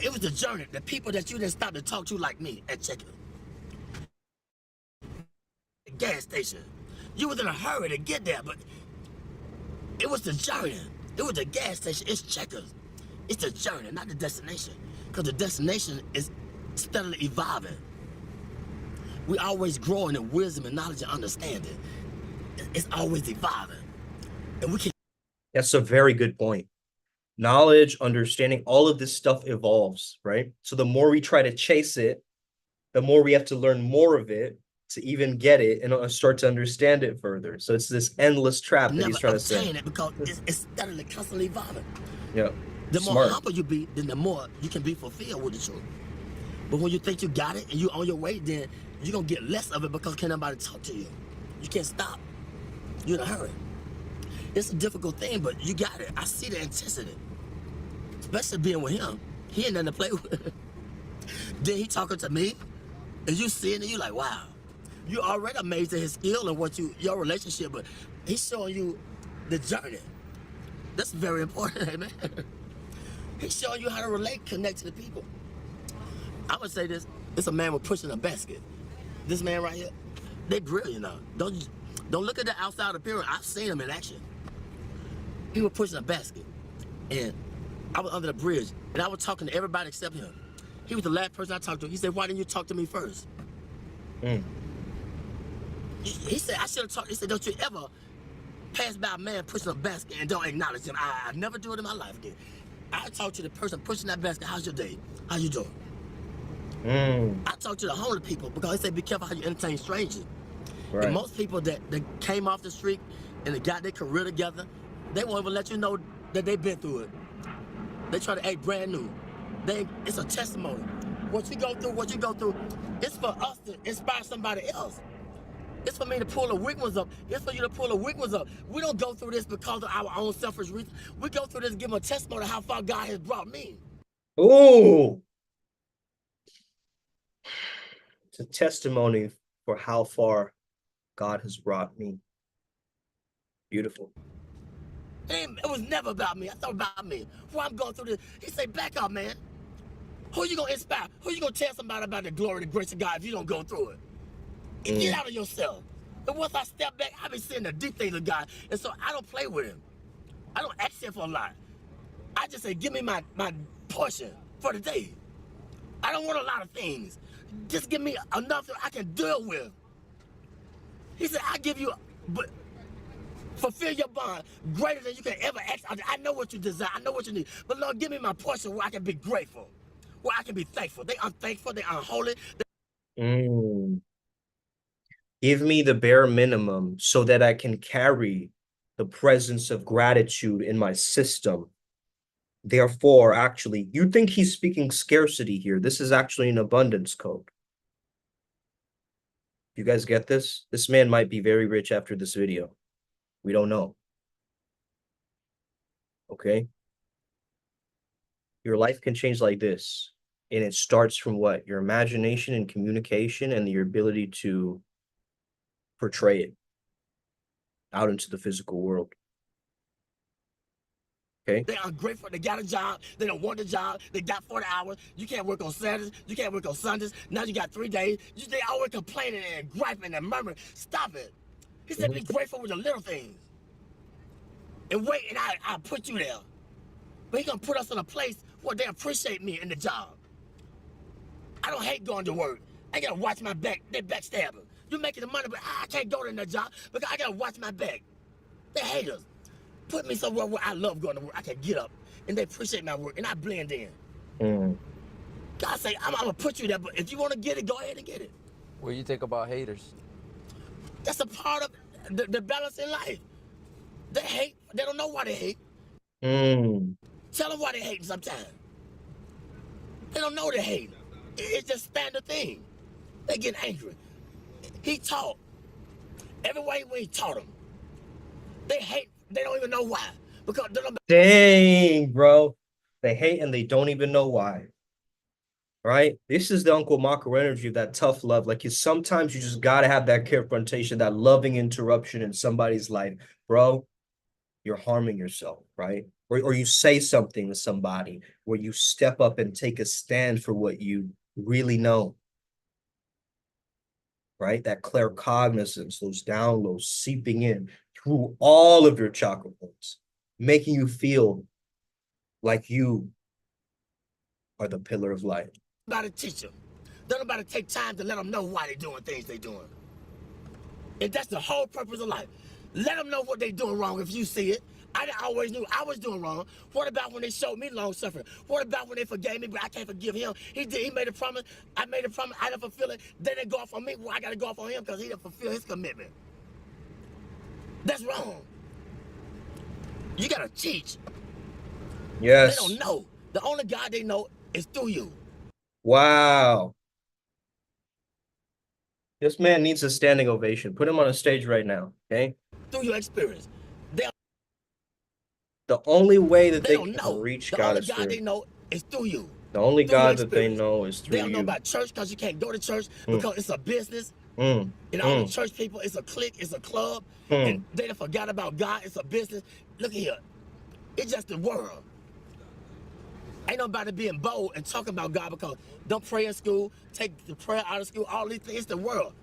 It was the journey, the people that you didn't stop to talk to like me at Checker. The gas station. You was in a hurry to get there, but it was the journey. It was the gas station. It's Checkers. It's the journey, not the destination. Because the destination is steadily evolving. We always growing in wisdom and knowledge and understanding. It's always evolving. And we can. That's a very good point. Knowledge, understanding, all of this stuff evolves, right? So the more we try to chase it, the more we have to learn more of it to even get it and start to understand it further. So it's this endless trap that he's trying to say. It because it's steadily, constantly evolving. Yeah. The more humble you be, then the more you can be fulfilled with the truth. But when you think you got it and you on your way, then you're going to get less of it because can't nobody talk to you. You can't stop. You're in a hurry. It's a difficult thing, but you got it. I see the intensity. Especially being with him. He ain't nothing to play with. Then he talking to me, and you seeing it, you like, wow. You already amazed at his skill and what your relationship, but he's showing you the journey. That's very important, man. He's showing you how to relate, connect to the people. I would say this. It's a man with pushing a basket. This man right here, they brilliant now. Don't look at the outside appearance. I've seen him in action. He was pushing a basket, and I was under the bridge, and I was talking to everybody except him. He was the last person I talked to. He said, "Why didn't you talk to me first?" He said, "I should have talked." He said, "Don't you ever pass by a man pushing a basket and don't acknowledge him." I never do it in my life again. I talk to the person pushing that basket. How's your day? How you doing? I talk to the homeless people because they say be careful how you entertain strangers. Right. And most people that came off the street and they got their career together, they won't even let you know that they've been through it. They try to act brand new. It's a testimony. What you go through, it's for us to inspire somebody else. It's for me to pull the weak ones up. It's for you to pull the weak ones up. We don't go through this because of our own selfish reasons. We go through this to give them a testimony of how far God has brought me. Ooh. It's a testimony for how far God has brought me. Beautiful. And it was never about me. I thought about me. Why I'm going through this. He said, back up, man. Who you going to inspire? Who you going to tell somebody about the glory and the grace of God if you don't go through it? Get out of yourself. And once I step back, I be seeing the deep things of God. And so I don't play with him. I don't ask him for a lot. I just say, give me my portion for the day. I don't want a lot of things. Just give me enough that I can deal with. He said, I give you, but fulfill your bond greater than you can ever ask. I know what you desire. I know what you need. But Lord, give me my portion where I can be grateful, where I can be thankful. They unthankful. They unholy. Give me the bare minimum so that I can carry the presence of gratitude in my system. Therefore, actually, you think he's speaking scarcity here. This is actually an abundance code. You guys get this? This man might be very rich after this video. We don't know. Okay? Your life can change like this. And it starts from what? Your imagination and communication and your ability to portray it out into the physical world. Okay. They're ungrateful. They got a job. They don't want the job. They got 40 hours. You can't work on Saturdays. You can't work on Sundays. Now you got 3 days. They always complaining and griping and murmuring. Stop it. He said, be grateful with the little things. And wait, and I'll put you there. But he's going to put us in a place where they appreciate me in the job. I don't hate going to work. I got to watch my back. They backstabbing. You're making the money, but I can't go to that job because I got to watch my back. They hate us. Put me somewhere where I love going to work. I can get up, and they appreciate my work, and I blend in. God say, I'm going to put you there, but if you want to get it, go ahead and get it. What do you think about haters? That's a part of the balance in life. They hate. They don't know why they hate. Tell them why they hate sometimes. They don't know they hate. It's just standard thing. They get angry. He taught. Every way when he taught them. They hate. They don't even know why. Because they don't. Dang, bro. They hate and they don't even know why. right? This is the Uncle Makara energy of that tough love. Like, sometimes you just gotta have that confrontation, that loving interruption in somebody's life. Bro, you're harming yourself, right? Or you say something to somebody where you step up and take a stand for what you really know, right? That claircognizance, those downloads seeping in through all of your chakra points, making you feel like you are the pillar of light. Nobody teach them. Don't nobody take time to let them know why they're doing things they're doing. And that's the whole purpose of life. Let them know what they're doing wrong if you see it. I always knew I was doing wrong. What about when they showed me long suffering? What about when they forgave me, but I can't forgive him? He made a promise. I made a promise. I didn't fulfill it. Then they go off on me. Well, I got to go off on him because he didn't fulfill his commitment. That's wrong. You got to teach. Yes. They don't know. The only God they know is through you. Wow. This man needs a standing ovation. Put him on a stage right now, okay? Through your experience. The only way that they don't can know. reach The God only is God through. they know is through you. The only Through God that they know is through They don't know you. about church because you can't go to church because it's a business. And all the church people, it's a clique, it's a club, and they done forgot about God. It's a business. Look here, it's just the world. Ain't nobody being bold and talking about God because don't pray in school, take the prayer out of school, all these things. It's the world.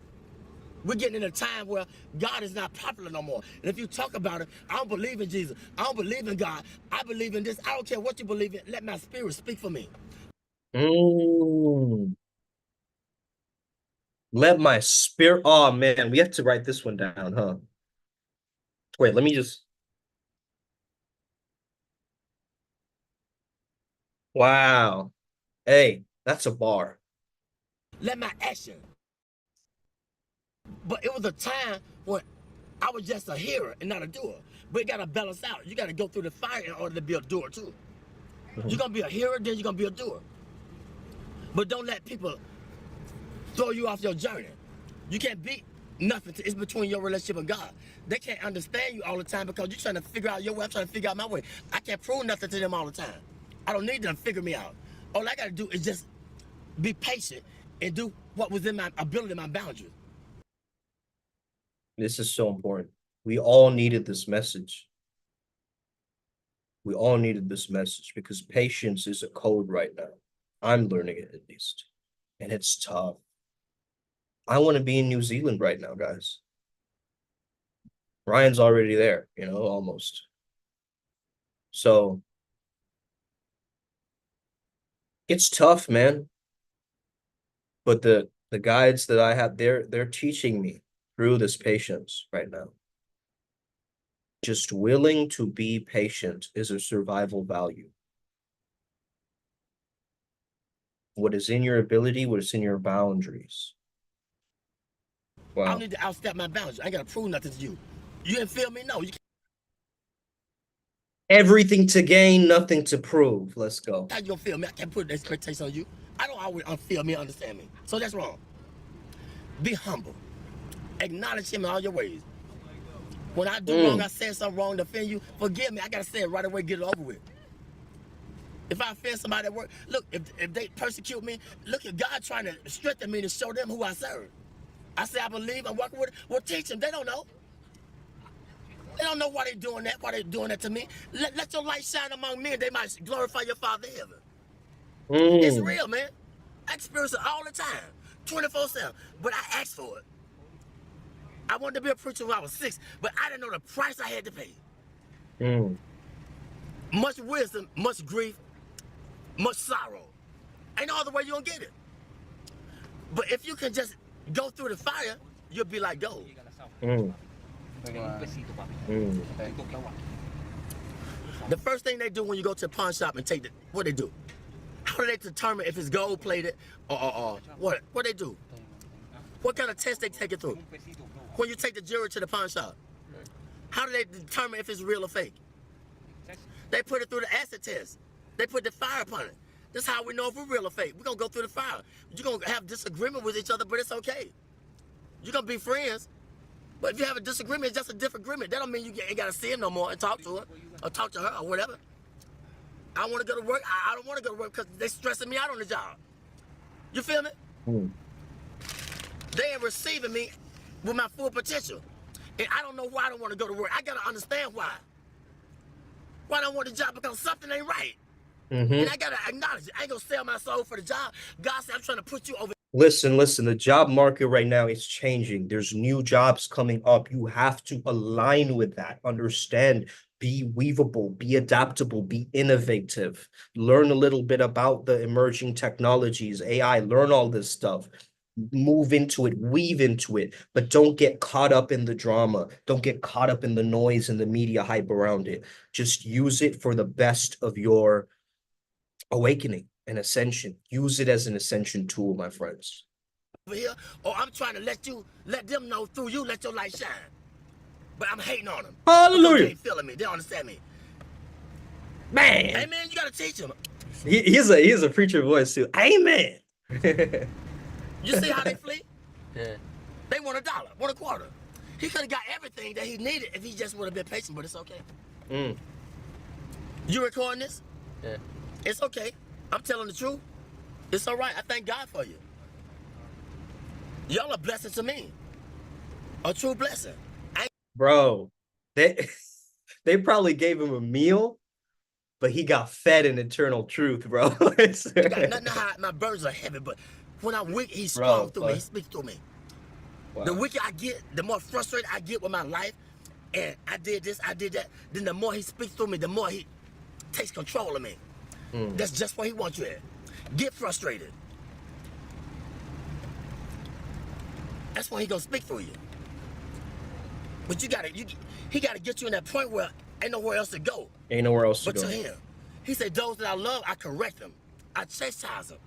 We're getting in a time where God is not popular no more. And if you talk about it, I don't believe in Jesus. I don't believe in God. I believe in this. I don't care what you believe in. Let my spirit speak for me. Let my spirit. Oh man, we have to write this one down, huh? Wait, let me just. Wow. Hey, that's a bar. Let my action. But it was a time when I was just a hearer and not a doer. But it got to balance out. You got to go through the fire in order to be a doer too. You're going to be a hearer, then you're going to be a doer. But don't let people throw you off your journey. You can't beat nothing. It's between your relationship and God. They can't understand you all the time because you're trying to figure out your way. I'm trying to figure out my way. I can't prove nothing to them all the time. I don't need them to figure me out. All I got to do is just be patient and do what was in my ability, my boundaries. This is so important. We all needed this message. We all needed this message because patience is a code right now. I'm learning it at least. And it's tough. I want to be in New Zealand right now, guys. Ryan's already there, almost. So it's tough, man. But the guides that I have, they're teaching me through this patience right now. Just willing to be patient is a survival value. What is in your ability, what is in your boundaries. Wow. I don't need to outstep my boundaries. I ain't got to prove nothing to you. You didn't feel me? No. You can't. Everything to gain, nothing to prove. Let's go. How you gonna feel me? I can't put an expectation on you. I don't always feel me, understand me. So that's wrong. Be humble. Acknowledge him in all your ways. When I do wrong, I said something wrong to offend you, forgive me. I gotta say it right away, get it over with. If I offend somebody at work, look, if they persecute me, look at God trying to strengthen me to show them who I serve. I say I believe, I'm working with it. Well, teach them. They don't know. They don't know why they're doing that, to me. Let your light shine among men. They might glorify your Father in heaven. It's real, man. I experience it all the time, 24/7. But I asked for it. I wanted to be a preacher when I was 6, but I didn't know the price I had to pay. Much wisdom, much grief, much sorrow. Ain't no other way you gonna get it. But if you can just go through the fire, you'll be like gold. The first thing they do when you go to a pawn shop and take what they do? How do they determine if it's gold plated or what? What they do? What kind of test they take it through? When you take the jewelry to the pawn shop, how do they determine if it's real or fake? They put it through the acid test. They put the fire upon it. This is how we know if we're real or fake. We're gonna go through the fire. You're gonna have disagreement with each other, but it's okay. You're gonna be friends. But if you have a disagreement, it's just a different agreement. That don't mean you ain't gotta see him no more and talk to her or talk to her or whatever. I want to go to work. I don't want to go to work because they're stressing me out on the job. You feel me? Mm. They ain't receiving me with my full potential. And I don't know why I don't want to go to work. I gotta understand why. Why I don't want the job, because something ain't right. And I gotta acknowledge it. I ain't gonna sell my soul for the job. God said, I'm trying to put you over. Listen, the job market right now is changing. There's new jobs coming up. You have to align with that, understand, be weavable, be adaptable, be innovative, learn a little bit about the emerging technologies, AI, learn all this stuff, move into it, weave into it, but don't get caught up in the drama. Don't get caught up in the noise and the media hype around it. Just use it for the best of your awakening and ascension. Use it as an ascension tool, my friends. Here, or I'm trying to let them know through you, let your light shine. But I'm hating on them. Hallelujah. They ain't feeling me. They don't understand me. Man. Hey man, you gotta teach them. He's a preacher voice too. Amen. You see how they flee? Yeah. They want $1, want a quarter. He could have got everything that he needed if he just would have been patient, but it's okay. You recording this? Yeah. It's okay. I'm telling the truth. It's all right. I thank God for you. Y'all a blessing to me. A true blessing. Bro, they probably gave him a meal, but he got fed in eternal truth, bro. I got nothing to hide. My burdens are heavy, but when I'm weak, he's strong through me. He speaks through me. Wow. The weaker I get, the more frustrated I get with my life, and I did this, I did that, then the more he speaks through me, the more he takes control of me. That's just where he wants you at. Get frustrated. That's when he gonna speak through you. But he gotta get you in that point where ain't nowhere else to go. Ain't nowhere else to But go. to him. He said, those that I love, I correct them. I chastise them.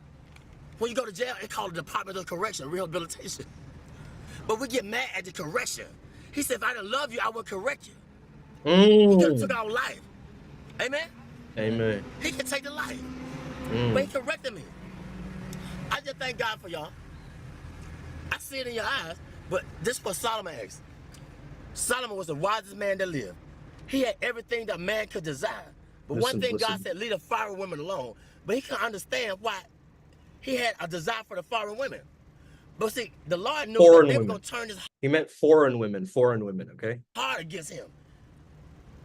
When you go to jail, it's called the Department of Correction, rehabilitation. But we get mad at the correction. He said, if I didn't love you, I would correct you. He could have took our life. Amen? Amen. He can take the life. But he corrected me. I just thank God for y'all. I see it in your eyes, but this is what Solomon asked. Solomon was the wisest man that lived. He had everything that man could desire. But one thing God said, leave the foreign women alone. But he couldn't understand why he had a desire for the foreign women. But see, the Lord knew that they were going to turn his He meant foreign women, okay? heart against him.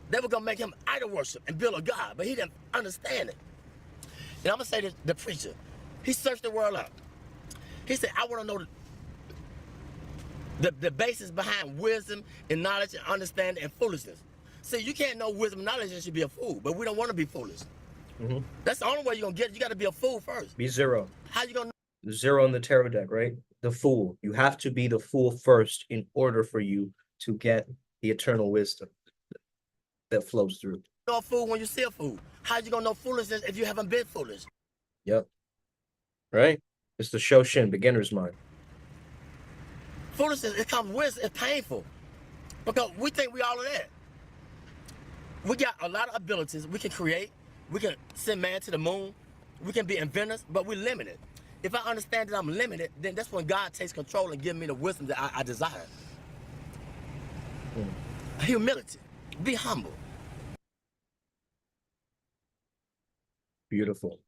They were going to make him idol worship and build a God, but he didn't understand it. And I'm going to say this, the preacher, he searched the world out. He said, I want to know the basis behind wisdom and knowledge and understanding and foolishness. See, you can't know wisdom and knowledge and you should be a fool, but we don't want to be foolish. That's the only way you're going to get it. You got to be a fool first. Be zero. How you going to Zero in the tarot deck, right? The fool. You have to be the fool first in order for you to get the eternal wisdom that flows through. know a fool when you see a fool? How you going to know foolishness if you haven't been foolish? Yep. Right? It's the Shoshin, beginner's mind. Foolishness, it comes with, it's painful. Because we think we all of that. We got a lot of abilities. We can create. We can send man to the moon. We can be inventors, but we're limited. If I understand that I'm limited, then that's when God takes control and gives me the wisdom that I desire. Humility. Be humble. Beautiful.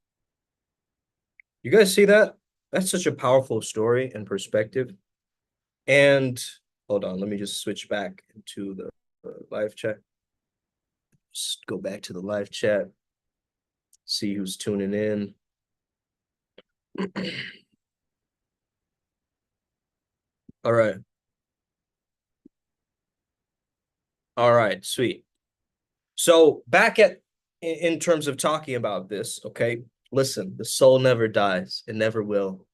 You guys see that? That's such a powerful story and perspective. And hold on, let me just switch back into the live chat. Just go back to the live chat. See who's tuning in. All right. All right, sweet. So back in terms of talking about this, okay? Listen, the soul never dies. It never will.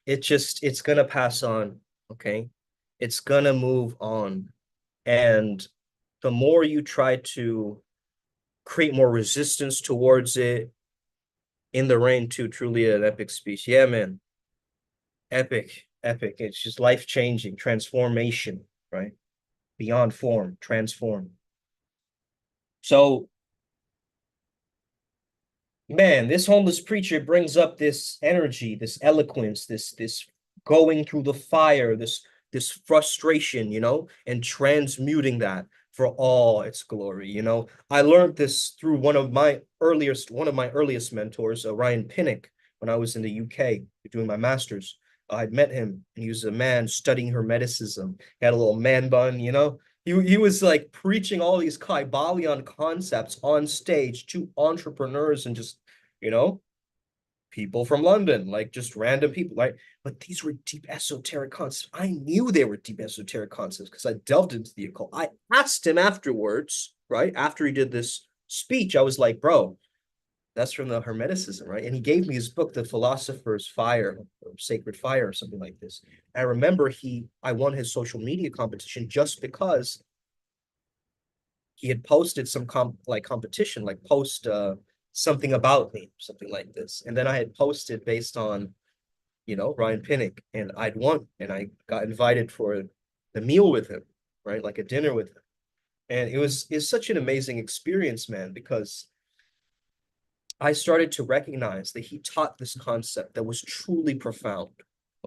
It's gonna pass on, okay? It's gonna move on. And the more you try to create more resistance towards it, in the rain too, truly an epic speech. Yeah, man. Epic. It's just life-changing, transformation, right? Beyond form, transform. So, man, this homeless preacher brings up this energy, this eloquence, this going through the fire, this frustration, and transmuting that for all its glory. I learned this through one of my earliest mentors, Ryan Pinnock, when I was in the UK doing my master's. I'd met him, and he was a man studying Hermeticism. He had a little man bun, you know. He was like preaching all these Kybalion concepts on stage to entrepreneurs and just, you know, people from London, like just random people. Like, but these were deep esoteric concepts. I knew they were deep esoteric concepts because I delved into the occult. I asked him afterwards, right? After he did this speech, I was like, bro, that's from the Hermeticism, right? And he gave me his book, The Philosopher's Fire, or Sacred Fire, or something like this. And I remember I won his social media competition just because he had posted some competition, like post something about me, something like this. And then I had posted based on, you know, Ryan Pinnick, and I'd won, and I got invited for the meal with him, right? Like a dinner with him. And it's such an amazing experience, man, because I started to recognize that he taught this concept that was truly profound.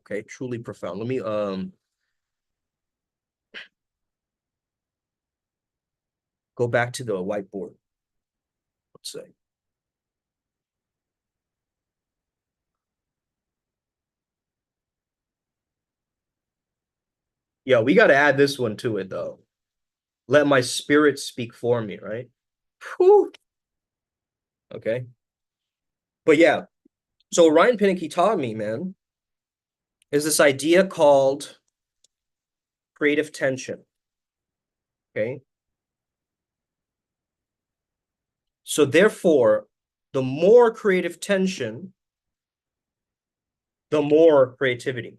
Okay, truly profound. Let me go back to the whiteboard. Let's say. Yeah, we got to add this one to it though. Let my spirit speak for me, right? Whew. Okay. But yeah, so Ryan Pinnick, he taught me, man, is this idea called creative tension. Okay. So therefore, the more creative tension, the more creativity.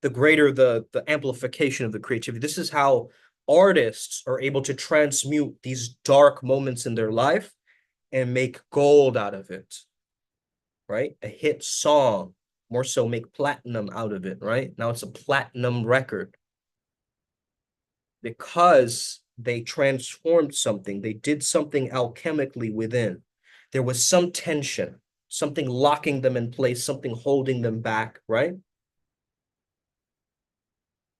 The greater the amplification of the creativity. This is how artists are able to transmute these dark moments in their life and make gold out of it, right? A hit song, more so make platinum out of it, right? Now it's a platinum record because they transformed something, they did something alchemically within. There was some tension, something locking them in place, something holding them back, right?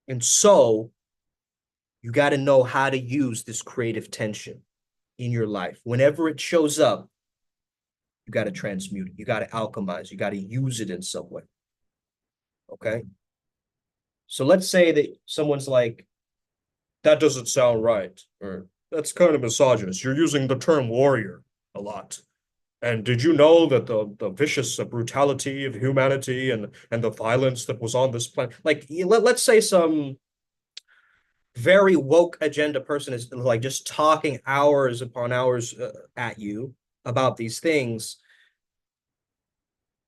And so you got to know how to use this creative tension in your life. Whenever it shows up, you got to transmute it. You got to alchemize. You got to use it in some way. Okay. So let's say that someone's like, that doesn't sound right, or that's kind of misogynist. You're using the term warrior a lot. And did you know that the vicious brutality of humanity and the violence that was on this planet? Like, let's say some very woke agenda person is like just talking hours upon hours at you about these things.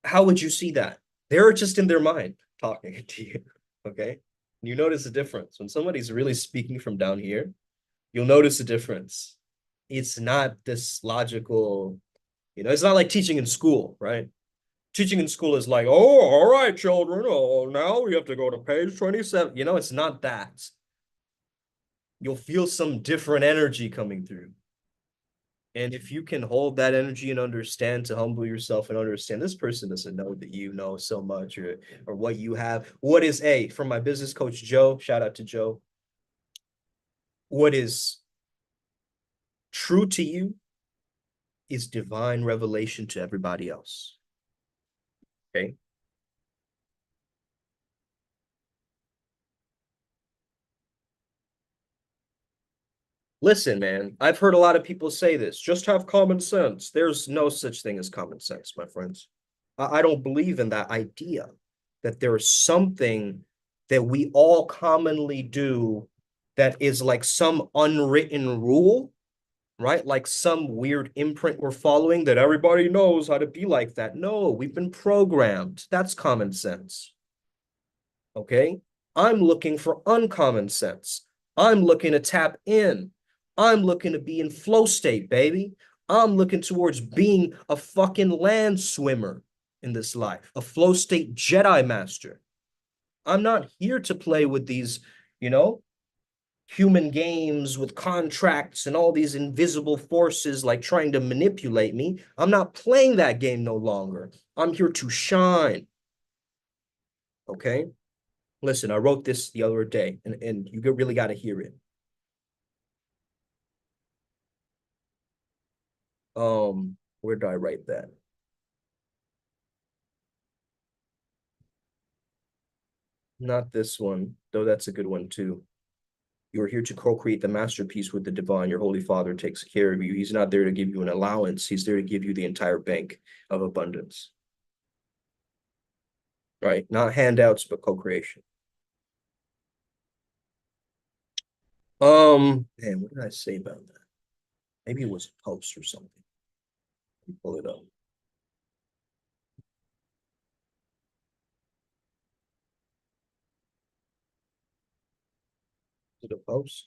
How would you see that? They're just in their mind talking to you. Okay. You notice the difference when somebody's really speaking from down here. You'll notice the difference. It's not this logical, you know, it's not like teaching in school, right? Teaching in school is like, oh, all right, children. Oh, now we have to go to page 27. You know, it's not that. You'll feel some different energy coming through. And if you can hold that energy and understand to humble yourself and understand this person doesn't know that you know so much or what you have. What is A from my business coach, Joe? Shout out to Joe. What is true to you is divine revelation to everybody else. Okay. Listen, man, I've heard a lot of people say this. Just have common sense. There's no such thing as common sense, my friends. I don't believe in that idea that there is something that we all commonly do that is like some unwritten rule, right? Like some weird imprint we're following that everybody knows how to be like that. No, we've been programmed. That's common sense. Okay. I'm looking for uncommon sense. I'm looking to tap in. I'm looking to be in flow state, baby. I'm looking towards being a fucking land swimmer in this life, a flow state Jedi master. I'm not here to play with these, you know, human games with contracts and all these invisible forces like trying to manipulate me. I'm not playing that game no longer. I'm here to shine. Okay. Listen, I wrote this the other day, and you really got to hear it. Where did I write that? Not this one, though that's a good one too. You are here to co-create the masterpiece with the divine. Your Holy Father takes care of you. He's not there to give you an allowance. He's there to give you the entire bank of abundance. Right? Not handouts, but co-creation. Man, what did I say about that? Maybe it was a post or something. Let me pull it up. Is it a post?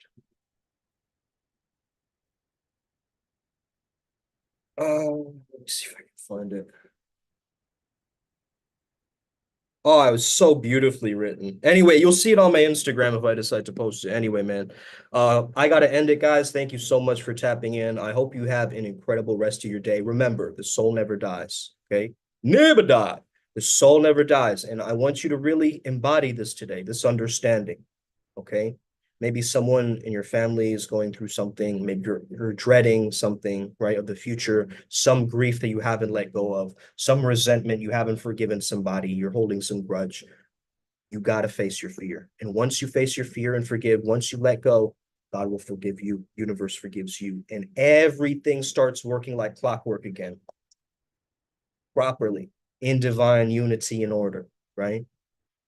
Let me see if I can find it. Oh, it was so beautifully written. Anyway, you'll see it on my Instagram if I decide to post it. Anyway, man, I gotta end it, guys. Thank you so much for tapping in. I hope you have an incredible rest of your day. Remember, the soul never dies. Okay, never die. The soul never dies, and I want you to really embody this today. This understanding. Okay, maybe someone in your family is going through something. Maybe you're dreading something, right, of the future, some grief that you haven't let go of, some resentment you haven't forgiven somebody, you're holding some grudge. You got to face your fear. And once you face your fear and forgive, once you let go, God will forgive you. Universe forgives you. And everything starts working like clockwork again, properly, in divine unity and order, right?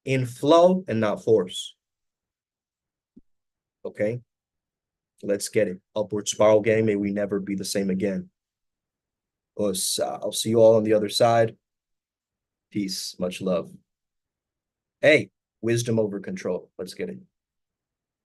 In flow and not force. Okay? Let's get it. Upward spiral gang. May we never be the same again. I'll see you all on the other side. Peace. Much love. Hey, wisdom over control. Let's get it.